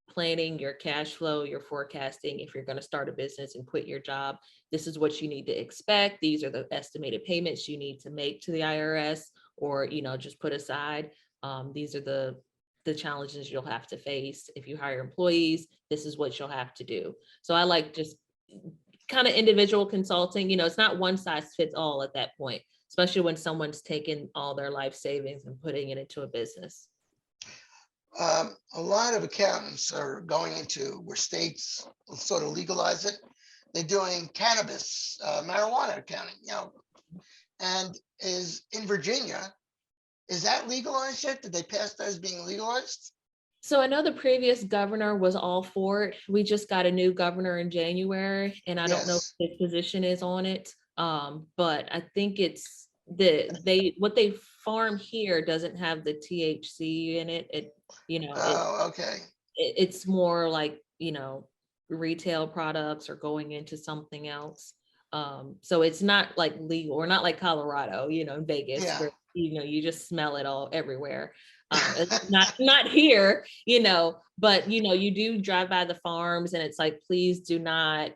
planning your cash flow, your forecasting. If you're going to start a business and quit your job, this is what you need to expect. These are the estimated payments you need to make to the IRS or, just put aside. These are the challenges you'll have to face. If you hire employees, this is what you'll have to do. So I like just kind of individual consulting. It's not one size fits all at that point, especially when someone's taken all their life savings and putting it into a business. A lot of accountants are going into where states sort of legalize it. They're doing cannabis, marijuana accounting, and is in Virginia. Is that legalized yet? Did they pass that as being legalized? So I know the previous governor was all for it. We just got a new governor in January, and I don't know if his position is on it. But I think it's what they farm here doesn't have the THC in it. Okay. It's more like, retail products or going into something else. So it's not like legal or not like Colorado, Vegas, where, you just smell it all everywhere. It's not here, but, you do drive by the farms and it's like, please do not,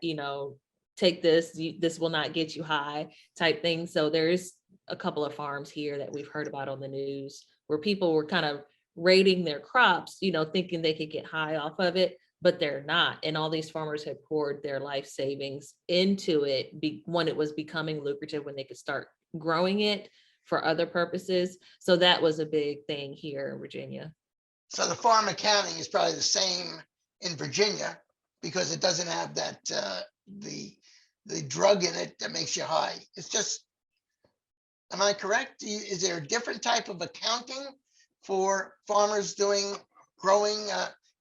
take this, this will not get you high type thing. So there's a couple of farms here that we've heard about on the news where people were kind of raiding their crops, thinking they could get high off of it, but they're not. And all these farmers had poured their life savings into it when it was becoming lucrative, when they could start growing it for other purposes. So that was a big thing here in Virginia. So the farm accounting is probably the same in Virginia because it doesn't have that, the drug in it that makes you high. It's just, am I correct? Is there a different type of accounting for farmers growing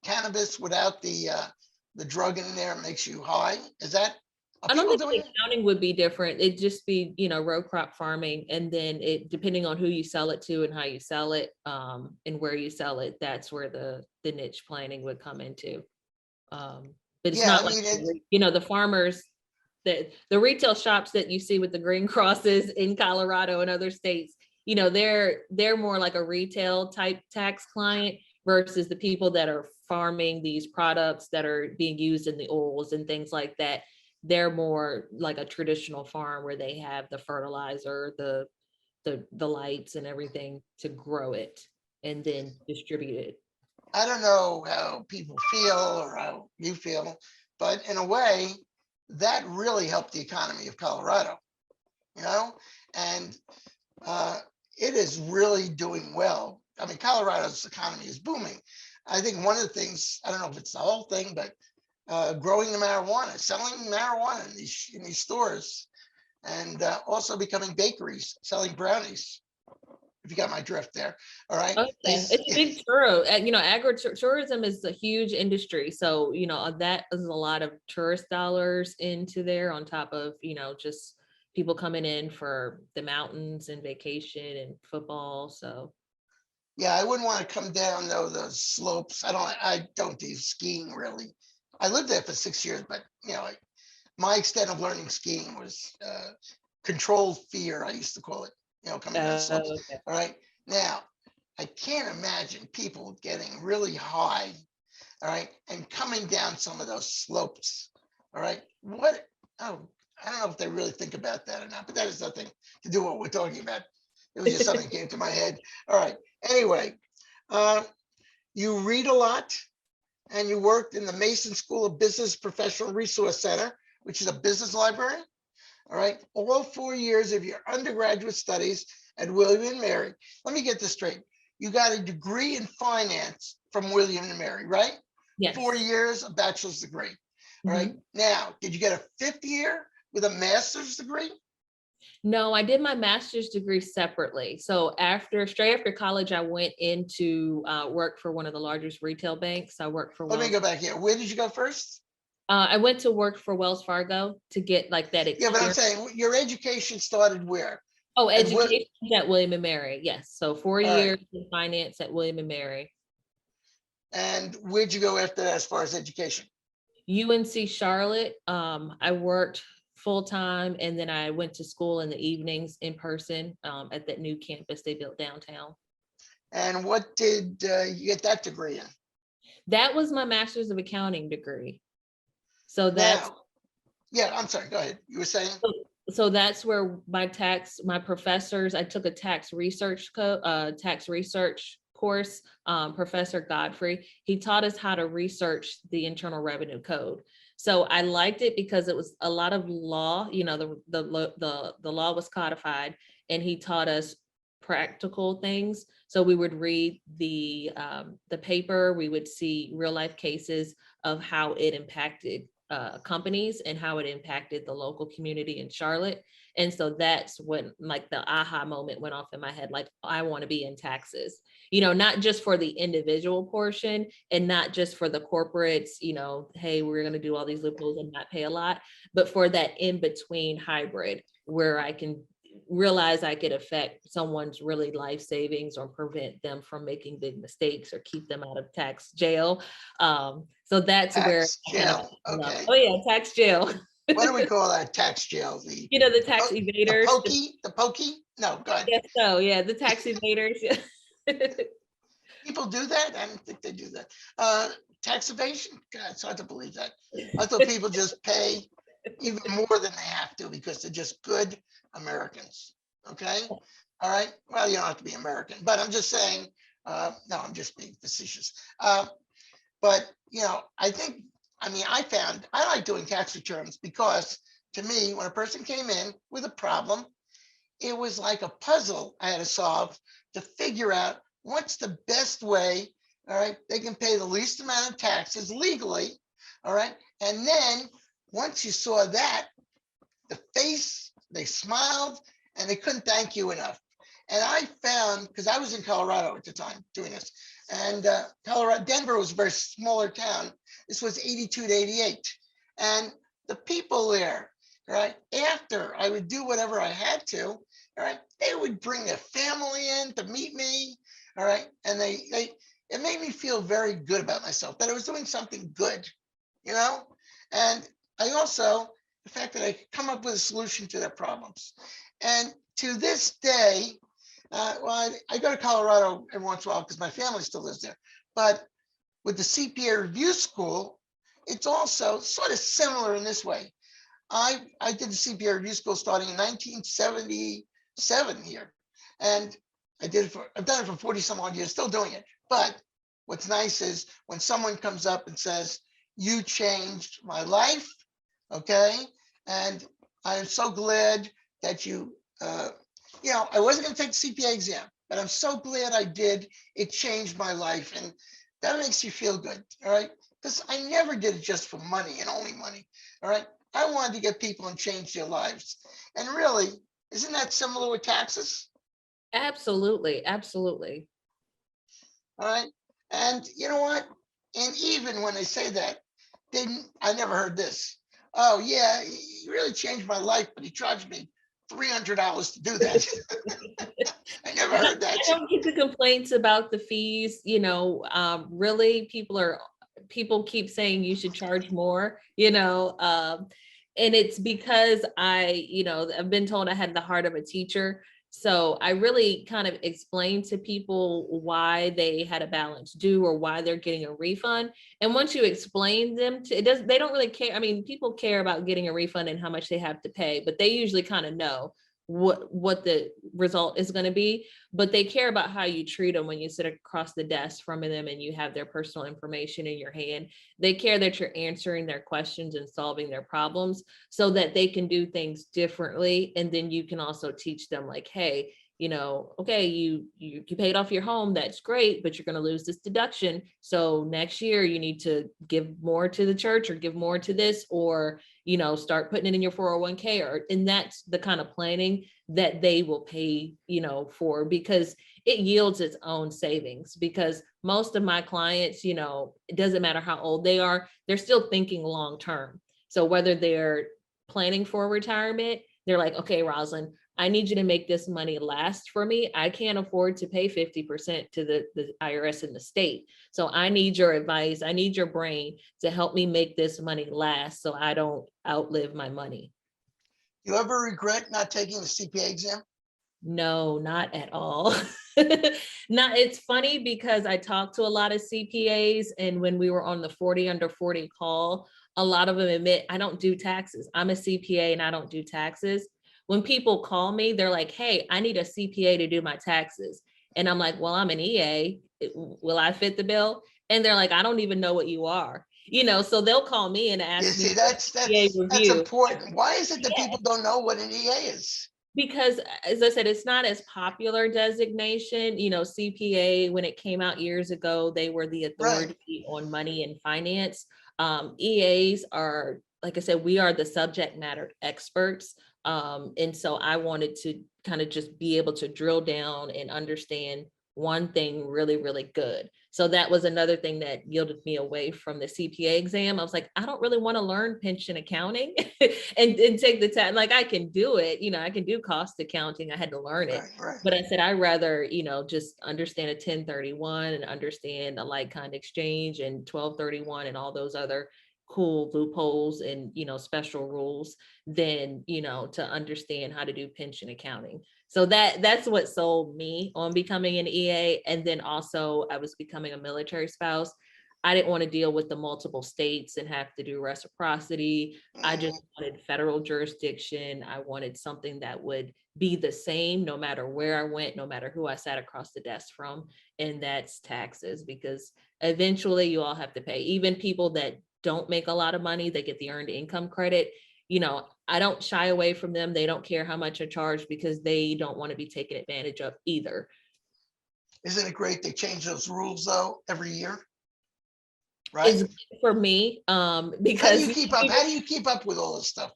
cannabis without the drug in there makes you high? Are I don't people think doing the it? accounting would be different. It'd just be, row crop farming. And then it, depending on who you sell it to and how you sell it, and where you sell it, that's where the niche planning would come into. But it's Yeah, not I like, mean, the farmers, the retail shops that you see with the green crosses in Colorado and other states, they're more like a retail type tax client versus the people that are farming these products that are being used in the oils and things like that. They're more like a traditional farm where they have the fertilizer, the lights and everything to grow it and then distribute it. I don't know how people feel or how you feel, but in a way, that really helped the economy of Colorado, and it is really doing well. I mean, Colorado's economy is booming. I think one of the things, I don't know if it's the whole thing, but growing the marijuana, selling marijuana in these stores, and also becoming bakeries, selling brownies. If you got my drift there, all right. Oh, yeah. It's a big agritourism is a huge industry. So, that is a lot of tourist dollars into there on top of, just people coming in for the mountains and vacation and football. So, yeah, I wouldn't want to come down though those slopes. I don't do skiing really. I lived there for 6 years, but my extent of learning skiing was controlled fear, I used to call it, coming down slopes. okay. All right. Now, I can't imagine people getting really high, all right, and coming down some of those slopes. All right. I don't know if they really think about that or not, but that has nothing to do with what we're talking about. It was just something that came to my head. All right. Anyway, you read a lot and you worked in the Mason School of Business Professional Resource Center, which is a business library. All right. All 4 years of your undergraduate studies at William and Mary. Let me get this straight. You got a degree in finance from William and Mary, right? Yes. 4 years, a bachelor's degree. All right. Mhm. Now, did you get a 5th year with a master's degree? No, I did my master's degree separately. So straight after college, I went into work for one of the largest retail banks. I worked for Let me Wells. go back here. Where did you go first? I went to work for Wells Fargo to get like that Yeah, but I'm experience. saying your education started where? Oh, And what? education at William and Mary. Yes. So 4 All right. years in finance at William and Mary. And where'd you go after that as far as education? UNC Charlotte. I worked full time and then I went to school in the evenings in person at that new campus they built downtown. And what did you get that degree in? That was my master's of accounting degree. So that's Now, yeah, I'm sorry, go ahead. You were saying? So that's where my professors, I took a tax research course, Professor Godfrey, he taught us how to research the Internal Revenue Code. So I liked it because it was a lot of law, the law was codified and he taught us practical things. So we would read the paper, we would see real life cases of how it impacted companies and how it impacted the local community in Charlotte. And so that's when like the aha moment went off in my head, like, I want to be in taxes, not just for the individual portion and not just for the corporates, hey, we're going to do all these loopholes and not pay a lot, but for that in between hybrid where I can realize I could affect someone's really life savings or prevent them from making big mistakes or keep them out of tax jail. So that's tax where jail. Okay. Oh yeah, tax jail. What do we call that? Tax jail? The tax evaders. The pokey? No, go ahead. Yes, so yeah, the tax evaders. People do that? I don't think they do that. Tax evasion? God, it's hard to believe that. I thought people just pay even more than they have to because they're just good Americans. Okay. All right. Well, you don't have to be American, but I'm just saying, no, I'm just being facetious. But, I like doing tax returns because to me, when a person came in with a problem, it was like a puzzle I had to solve to figure out what's the best way all right, they can pay the least amount of taxes legally, all right? And then once you saw that, the face, they smiled and they couldn't thank you enough. And I found, because I was in Colorado at the time doing this, and Colorado, Denver was a very smaller town. This was 82 to 88. And the people there, right, after I would do whatever I had to, all right, they would bring their family in to meet me, all right, and it made me feel very good about myself, that I was doing something good, you know? And I also, the fact that I could come up with a solution to their problems. And to this day, well, I go to Colorado every once in a while because my family still lives there. But with the CPA review school, it's also sort of similar in this way. I did the CPA review school starting in 1977 here. And I've done it for 40 some odd years, still doing it. But what's nice is when someone comes up and says, you changed my life, okay? And I'm so glad that you know, I wasn't going to take the CPA exam, but I'm so glad I did. It changed my life. And that makes you feel good. All right. Because I never did it just for money and only money. All right. I wanted to get people and change their lives. And really, isn't that similar with taxes? Absolutely, absolutely. All right. And you know what? And even when they say that, I never heard this. Oh, yeah, he really changed my life, but he charged me $300 to do that. I never heard that. I don't get the complaints about the fees, really people keep saying you should charge more, and it's because I've been told I had the heart of a teacher. So I really kind of explained to people why they had a balance due or why they're getting a refund. And once you explain them to they don't really care. I mean, people care about getting a refund and how much they have to pay, but they usually kind of know what the result is going to be, but they care about how you treat them when you sit across the desk from them and you have their personal information in your hand. They care that you're answering their questions and solving their problems so that they can do things differently. And then you can also teach them like, hey, okay, you paid off your home, that's great, but you're going to lose this deduction. So next year you need to give more to the church or give more to this, or start putting it in your 401k, and that's the kind of planning that they will pay, for, because it yields its own savings. Because most of my clients, it doesn't matter how old they are, they're still thinking long term. So whether they're planning for retirement, they're like, okay, Roslyn, I need you to make this money last for me. I can't afford to pay 50% to the IRS in the state. So I need your advice. I need your brain to help me make this money last so I don't outlive my money. You ever regret not taking the CPA exam? No, not at all. It's funny because I talked to a lot of CPAs, and when we were on the 40 under 40 call, a lot of them admit, I don't do taxes. I'm a CPA and I don't do taxes. When people call me, they're like, hey, I need a CPA to do my taxes. And I'm like, well, I'm an EA. Will I fit the bill? And they're like, I don't even know what you are. So they'll call me and ask me See, that's review. important. Why is it that people don't know what an EA is? Because, as I said, it's not as popular designation. CPA, when it came out years ago, they were the authority on money and finance. EAs are, like I said, we are the subject matter experts. And so I wanted to kind of just be able to drill down and understand one thing really, really good. So that was another thing that yielded me away from the CPA exam. I was like, I don't really want to learn pension accounting and take the test. Like, I can do it, I can do cost accounting. I had to learn it. Right. But I said, I'd rather, just understand a 1031 and understand a like-kind exchange and 1231 and all those other cool loopholes and, special rules than, to understand how to do pension accounting. So that's what sold me on becoming an EA. And then also I was becoming a military spouse. I didn't want to deal with the multiple states and have to do reciprocity. I just wanted federal jurisdiction. I wanted something that would be the same no matter where I went, no matter who I sat across the desk from. And that's taxes, because eventually you all have to pay. Even people that don't make a lot of money, they get the earned income credit. I don't shy away from them. They don't care how much I charge because they don't want to be taken advantage of either. Isn't it great they change those rules though every year? Right? It's good for me, How do because you keep up? How do you keep up with all this stuff?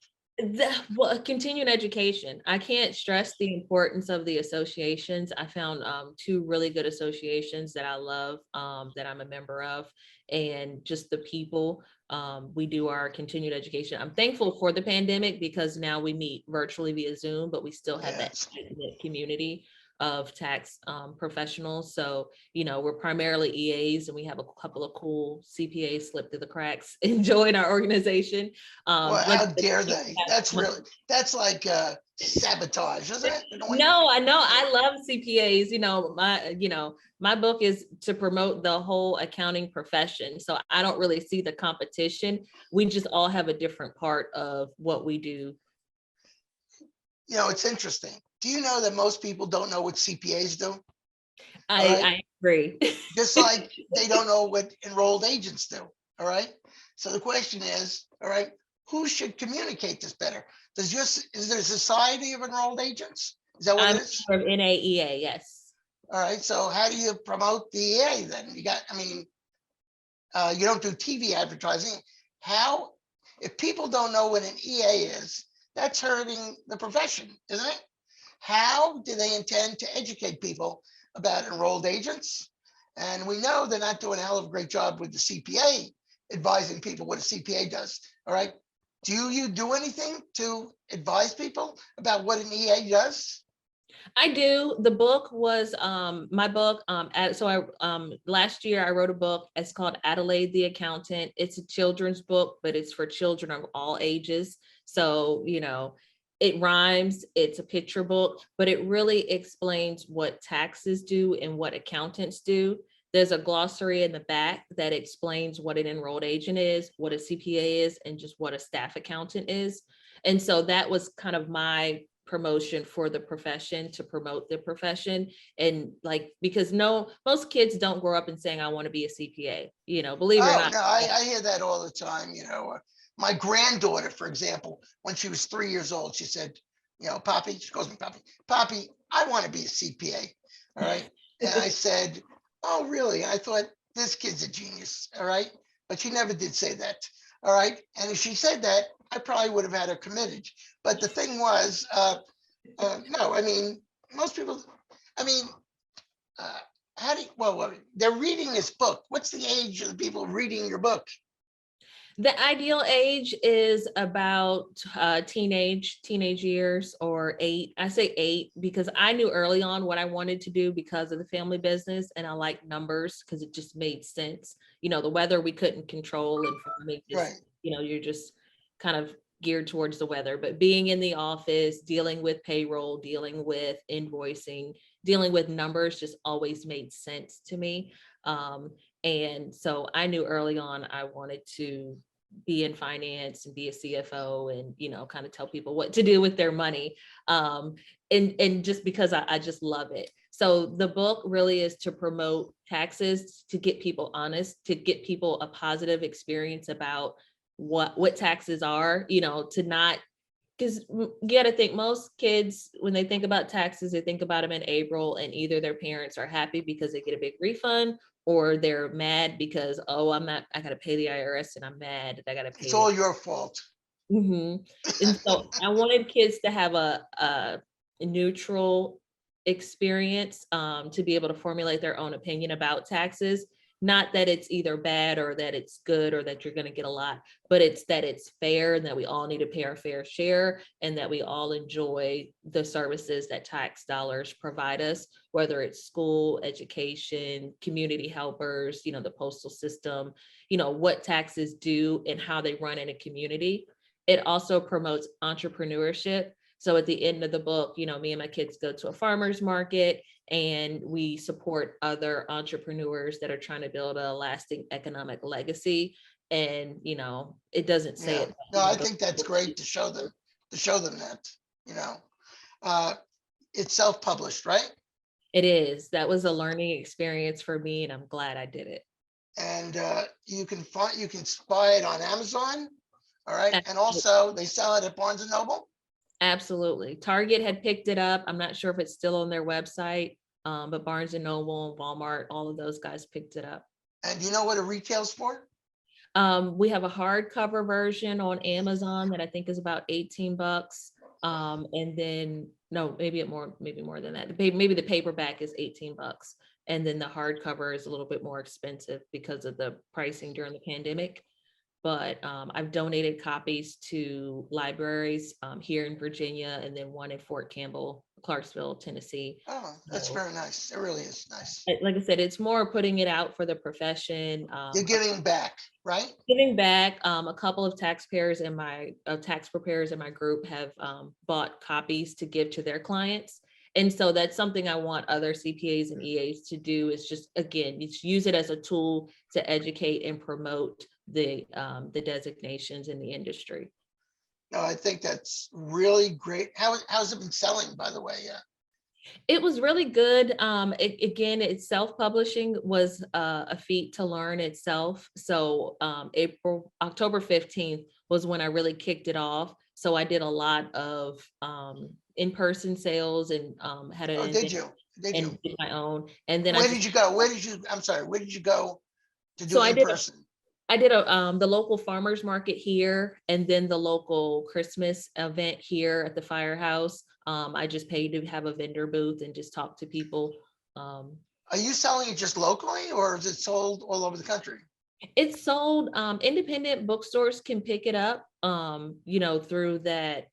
well, continuing education. I can't stress the importance of the associations. I found two really good associations that I love, that I'm a member of, and just the people. We do our continued education. I'm thankful for the pandemic because now we meet virtually via Zoom, but we still have that Yes. tight-knit community of tax professionals. So, we're primarily EAs, and we have a couple of cool CPAs slipped through the cracks and join our organization. Well, Like how dare they? That's like sabotage, isn't it? no, I know. I love CPAs. My book is to promote the whole accounting profession. So I don't really see the competition. We just all have a different part of what we do. It's interesting. Do you know that most people don't know what CPAs do? I agree. Just like they don't know what enrolled agents do. All right. So the question is, all right, who should communicate this better? Is there a society of enrolled agents? Is that what I'm it is? from NAEA, yes. All right. So how do you promote the EA then? You don't do TV advertising. How, if people don't know what an EA is, that's hurting the profession, isn't it? How do they intend to educate people about enrolled agents? And we know they're not doing a hell of a great job with the CPA, advising people what a CPA does. All right. Do you do anything to advise people about what an EA does? I do. The book was my book. Last year I wrote a book. It's called Adelaide the Accountant. It's a children's book, but it's for children of all ages. So, it rhymes, it's a picture book, but it really explains what taxes do and what accountants do. There's a glossary in the back that explains what an enrolled agent is, what a CPA is, and just what a staff accountant is. And so that was kind of my promotion for the profession, to promote the profession. And because most kids don't grow up and saying, I want to be a CPA, believe it or not. No, I hear that all the time. My granddaughter, for example, when she was 3 years old, she said, Poppy, she calls me Poppy, Poppy, I want to be a CPA. All right. And I said, oh, really? I thought this kid's a genius. All right. But she never did say that. All right. And if she said that, I probably would have had her committed. But the thing was, no, most people, they're reading this book. What's the age of the people reading your book? The ideal age is about teenage years, or 8. I say 8 because I knew early on what I wanted to do because of the family business, and I like numbers because it just made sense. The weather we couldn't control, and farming just, you're just kind of geared towards the weather. But being in the office, dealing with payroll, dealing with invoicing, dealing with numbers just always made sense to me. And so I knew early on I wanted to be in finance and be a CFO and, kind of tell people what to do with their money. And just because I just love it. So the book really is to promote taxes, to get people honest, to get people a positive experience about what taxes are, to not, because you got to think most kids, when they think about taxes, they think about them in April, and either their parents are happy because they get a big refund, or they're mad because, I got to pay the IRS and I'm mad that I got to pay. It's all your fault. And so I wanted kids to have a neutral experience, to be able to formulate their own opinion about taxes. Not that it's either bad or that it's good or that you're going to get a lot, but it's that it's fair and that we all need to pay our fair share, and that we all enjoy the services that tax dollars provide us, whether it's school, education, community helpers, the postal system, what taxes do and how they run in a community. It also promotes entrepreneurship. So at the end of the book, me and my kids go to a farmer's market and we support other entrepreneurs that are trying to build a lasting economic legacy. And, it doesn't say it. No, I think that's great to show them that, it's self-published, right? It is. That was a learning experience for me, and I'm glad I did it. And you can buy it on Amazon. All right. And also they sell it at Barnes and Noble. Absolutely. Target had picked it up. I'm not sure if it's still on their website. but Barnes and Noble and Walmart, all of those guys picked it up. And do you know what it retails for? We have a hardcover version on Amazon that I think is about 18 bucks. And then, no, maybe more than that. Maybe the paperback is 18 bucks. And then the hardcover is a little bit more expensive because of the pricing during the pandemic. But I've donated copies to libraries here in Virginia, and then one in Fort Campbell, Clarksville, Tennessee. Oh, that's So, very nice. It really is nice. like I said, it's more putting it out for the profession. You're giving back, right? Giving back. A couple of tax preparers in my group have bought copies to give to their clients. And so that's something I want other CPAs and EAs to do, is just, again, use it as a tool to educate and promote the designations in the industry. No, I think that's really great. How's it been selling, by the way? Yeah. It was really good. Again, it's self-publishing was a feat to learn itself. So October 15th was when I really kicked it off. So I did a lot of in-person sales and had an Did you? and did my own. And then where did you go? I'm sorry, where did you go to do in person? I did the local farmers market here, and then the local Christmas event here at the firehouse. I just paid to have a vendor booth and just talk to people. Are you selling it just locally, or is it sold all over the country? It's sold, independent bookstores can pick it up, through that.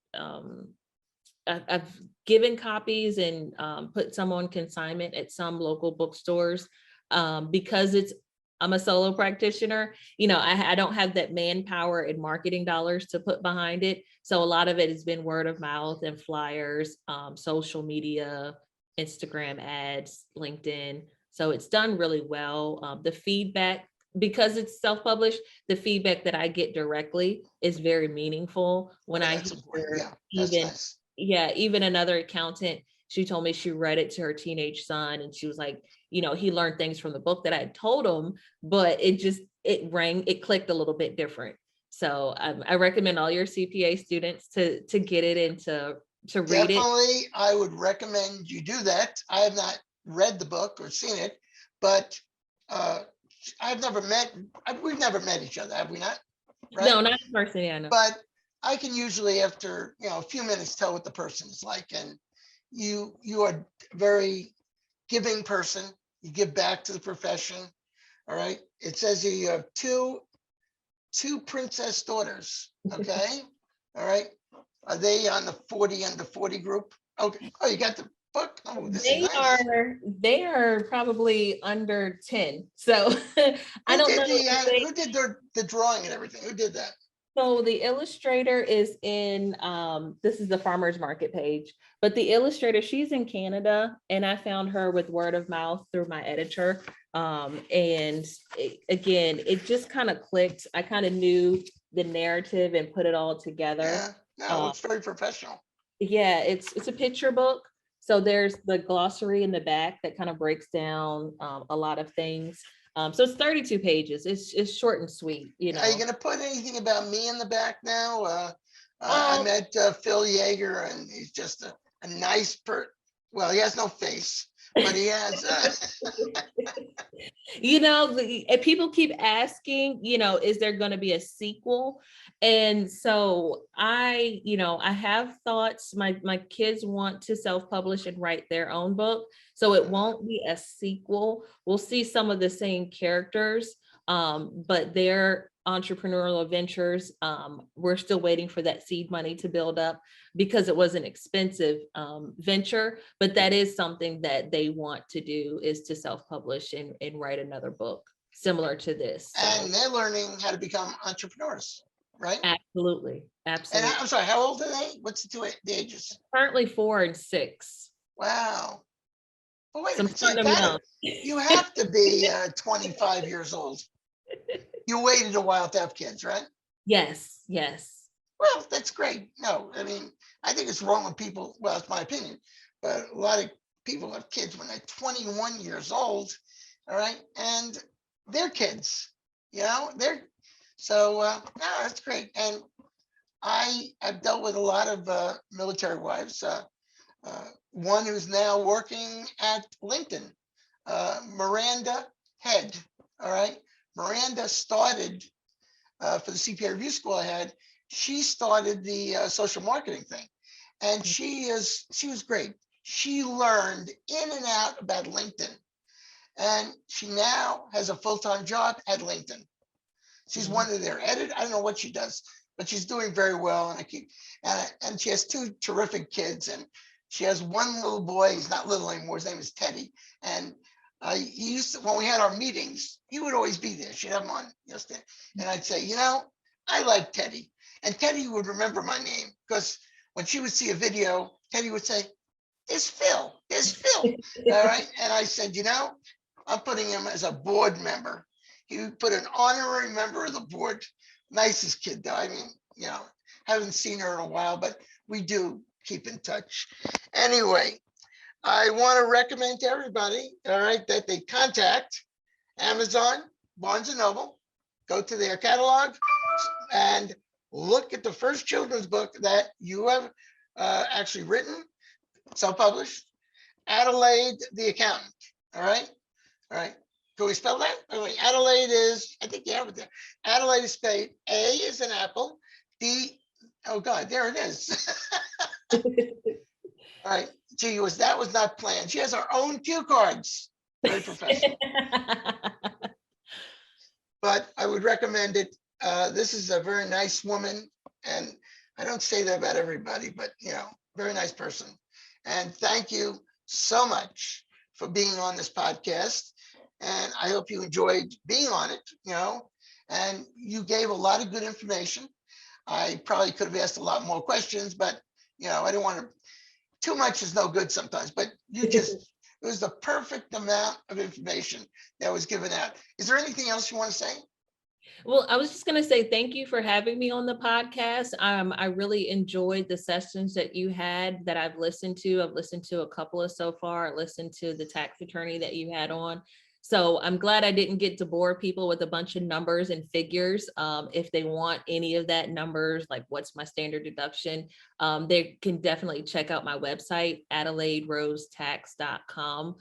I've given copies and put some on consignment at some local bookstores because I'm a solo practitioner. I don't have that manpower and marketing dollars to put behind it. So a lot of it has been word of mouth and flyers, social media, Instagram ads, LinkedIn. So it's done really well. The feedback, because it's self-published, the feedback that I get directly is very meaningful. When even another accountant, she told me she read it to her teenage son, and she was like, he learned things from the book that I had told him, but it clicked a little bit different. So I recommend all your CPA students to get it and to read it. Definitely, I would recommend you do that. I have not read the book or seen it, but we've never met each other, have we not? Right? No, not in person, yeah, no. But I can usually, after a few minutes, tell what the person is like. And you are a very giving person. You give back to the profession. All right. It says here you have two princess daughters. Okay. All right. Are they on the 40 under 40 group? Okay. Oh, you got the book. Oh, this is nice. They are probably under 10. So I don't know. Who did the drawing and everything? Who did that? So the illustrator is in, this is the farmer's market page, but the illustrator, she's in Canada, and I found her with word of mouth through my editor. And it just kind of clicked. I kind of knew the narrative and put it all together. Yeah, no, it's very professional. Yeah, it's a picture book. So there's the glossary in the back that kind of breaks down a lot of things. So it's 32 pages. It's short and sweet. Are you going to put anything about me in the back now? I met Phil Yaeger, and he's just a nice well, he has no face, but he has. People keep asking, is there going to be a sequel? And so I have thoughts. My kids want to self-publish and write their own book. So it won't be a sequel. We'll see some of the same characters, but their entrepreneurial adventures, we're still waiting for that seed money to build up, because it was an expensive venture, but that is something that they want to do, is to self-publish and write another book similar to this. And they're learning how to become entrepreneurs, right? Absolutely. And I'm sorry, how old are they? What's the ages? Currently 4 and 6. Wow. But wait a minute, you have to be 25 years old. You waited a while to have kids, right? Yes. Well, that's great. No, I mean, I think it's wrong when people, well, it's my opinion, but a lot of people have kids when they're 21 years old, all right? And they're kids, so that's great. And I've dealt with a lot of military wives. one who's now working at LinkedIn, Miranda Head. All right. Miranda started for the CPA review school I had. She started the social marketing thing, and she was great. She learned in and out about LinkedIn, and she now has a full-time job at LinkedIn. She's one of their editors. I don't know what she does, but she's doing very well. And she has two terrific kids, and she has one little boy. He's not little anymore. His name is Teddy. And he used to, when we had our meetings, he would always be there. She'd have him on yesterday. And I'd say, I like Teddy. And Teddy would remember my name, because when she would see a video, Teddy would say, there's Phil. All right. And I said, I'm putting him as a board member. He would put an honorary member of the board. Nicest kid, though. I mean, haven't seen her in a while, but we do keep in touch. Anyway, I want to recommend to everybody, all right, that they contact Amazon, Barnes & Noble, go to their catalog and look at the first children's book that you have actually written, self-published, Adelaide the Accountant. All right. Can we spell that? Adelaide is, I think you have it there. Adelaide is spelled A is an apple, D, oh God, there it is. All right. Gee, that was not planned. She has her own cue cards. Very professional. But I would recommend it. This is a very nice woman. And I don't say that about everybody, but very nice person. And thank you so much for being on this podcast. And I hope you enjoyed being on it, and you gave a lot of good information. I probably could have asked a lot more questions, but, I don't want to, too much is no good sometimes, but it was the perfect amount of information that was given out. Is there anything else you want to say? Well, I was just going to say thank you for having me on the podcast. I really enjoyed the sessions that you had that I've listened to. I've listened to a couple of so far. I listened to the tax attorney that you had on. So I'm glad I didn't get to bore people with a bunch of numbers and figures. If they want any of that numbers, like what's my standard deduction, they can definitely check out my website, AdelaideRoseTax.com.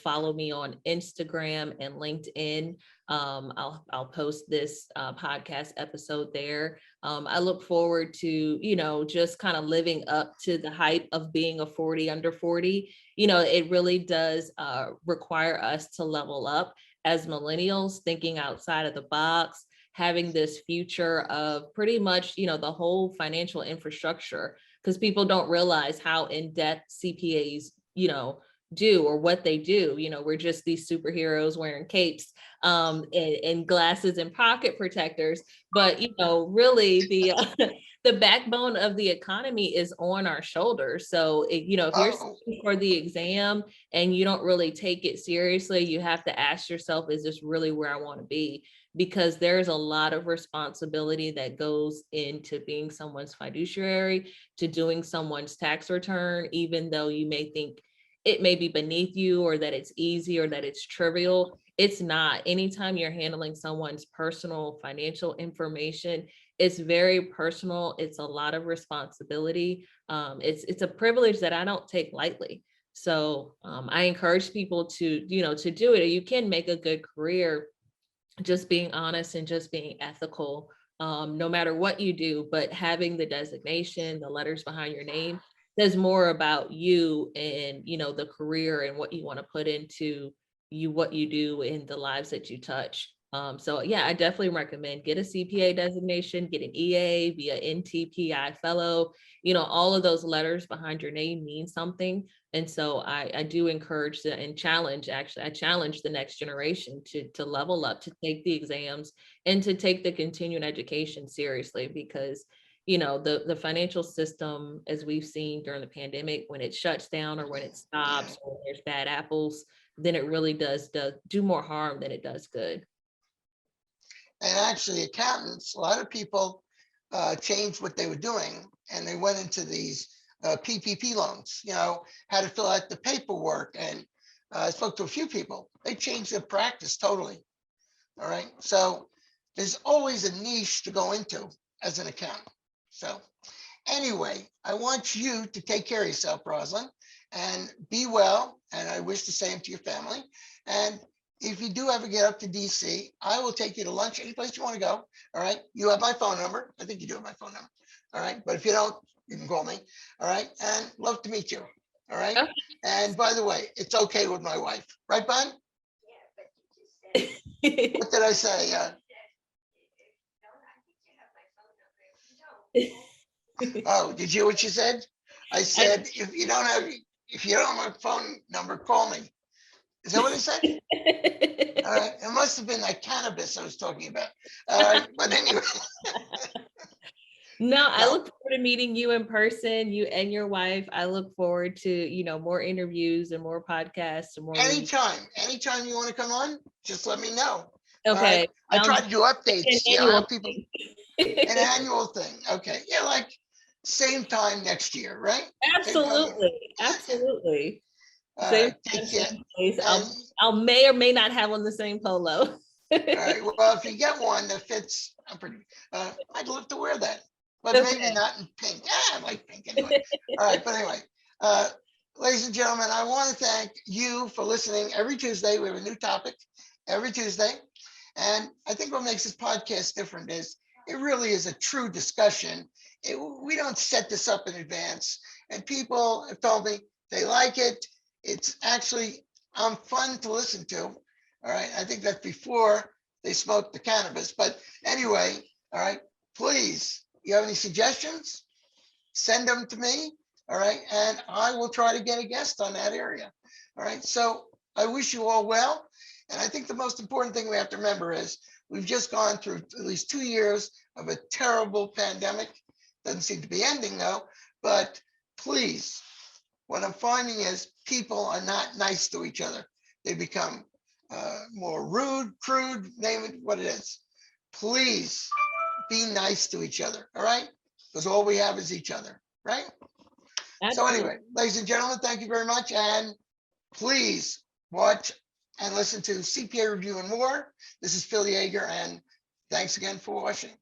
Follow me on Instagram and LinkedIn. I'll post this podcast episode there. I look forward to, just kind of living up to the hype of being a 40 under 40. It really does require us to level up as millennials, thinking outside of the box, having this future of pretty much, the whole financial infrastructure, because people don't realize how in-depth CPAs, do or what they do. We're just these superheroes wearing capes and glasses and pocket protectors, but really the backbone of the economy is on our shoulders. So if you're studying for the exam and you don't really take it seriously, you have to ask yourself, is this really where I want to be? Because there's a lot of responsibility that goes into being someone's fiduciary, to doing someone's tax return, even though you may think it may be beneath you or that it's easy or that it's trivial. It's not. Anytime you're handling someone's personal financial information, it's very personal. It's a lot of responsibility. It's a privilege that I don't take lightly. So I encourage people to do it. You can make a good career just being honest and just being ethical, no matter what you do, but having the designation, the letters behind your name, says more about you and the career and what you want to put into what you do in the lives that you touch. So yeah, I definitely recommend get a CPA designation, get an EA, be an NTPI fellow. All of those letters behind your name mean something. And so I do encourage and challenge, actually, I challenge the next generation to level up, to take the exams and to take the continuing education seriously, because the financial system, as we've seen during the pandemic, when it shuts down or when it stops or there's bad apples, then it really does do more harm than it does good. And actually, accountants, a lot of people changed what they were doing, and they went into these PPP loans, how to fill out the paperwork. And I spoke to a few people. They changed their practice totally. All right. So there's always a niche to go into as an accountant. So Anyway, I want you to take care of yourself, Roslyn, and be well. And I wish the same to your family. And if you do ever get up to DC, I will take you to lunch any place you want to go. All right. You have my phone number. I think you do have my phone number. All right. But if you don't, you can call me. All right. And love to meet you. All right. Okay. And by the way, it's okay with my wife. Right, Bun? What did I say? Oh, did you hear what you said? I said, if you don't have my phone number, call me. Is that what I said? All right. It must have been that cannabis I was talking about. All right. But anyway. No, I look forward to meeting you in person, you and your wife. I look forward to, more interviews and more podcasts and more. Anytime you want to come on, just let me know. Okay. I try to do updates. Annual People. An annual thing. Okay. Yeah, like same time next year, right? Absolutely. Absolutely. Take care. I'll may or may not have on the same polo. All right. Well, if you get one that fits, I'd love to wear that, but maybe not in pink. I like pink anyway. All right. But anyway, ladies and gentlemen, I want to thank you for listening. Every Tuesday, we have a new topic every Tuesday. And I think what makes this podcast different is it really is a true discussion. We don't set this up in advance. And people have told me they like it. It's actually fun to listen to. All right. I think that's before they smoke the cannabis. But anyway, all right, please, you have any suggestions? Send them to me. All right. And I will try to get a guest on that area. All right. So I wish you all well. And I think the most important thing we have to remember is we've just gone through at least 2 years of a terrible pandemic. Doesn't seem to be ending though, but please, what I'm finding is people are not nice to each other. They become more rude, crude, name it what it is. Please be nice to each other, all right? Because all we have is each other, right? Absolutely. So anyway, ladies and gentlemen, thank you very much. And please watch and listen to CPA Review and More. This is Phil Yaeger, and thanks again for watching.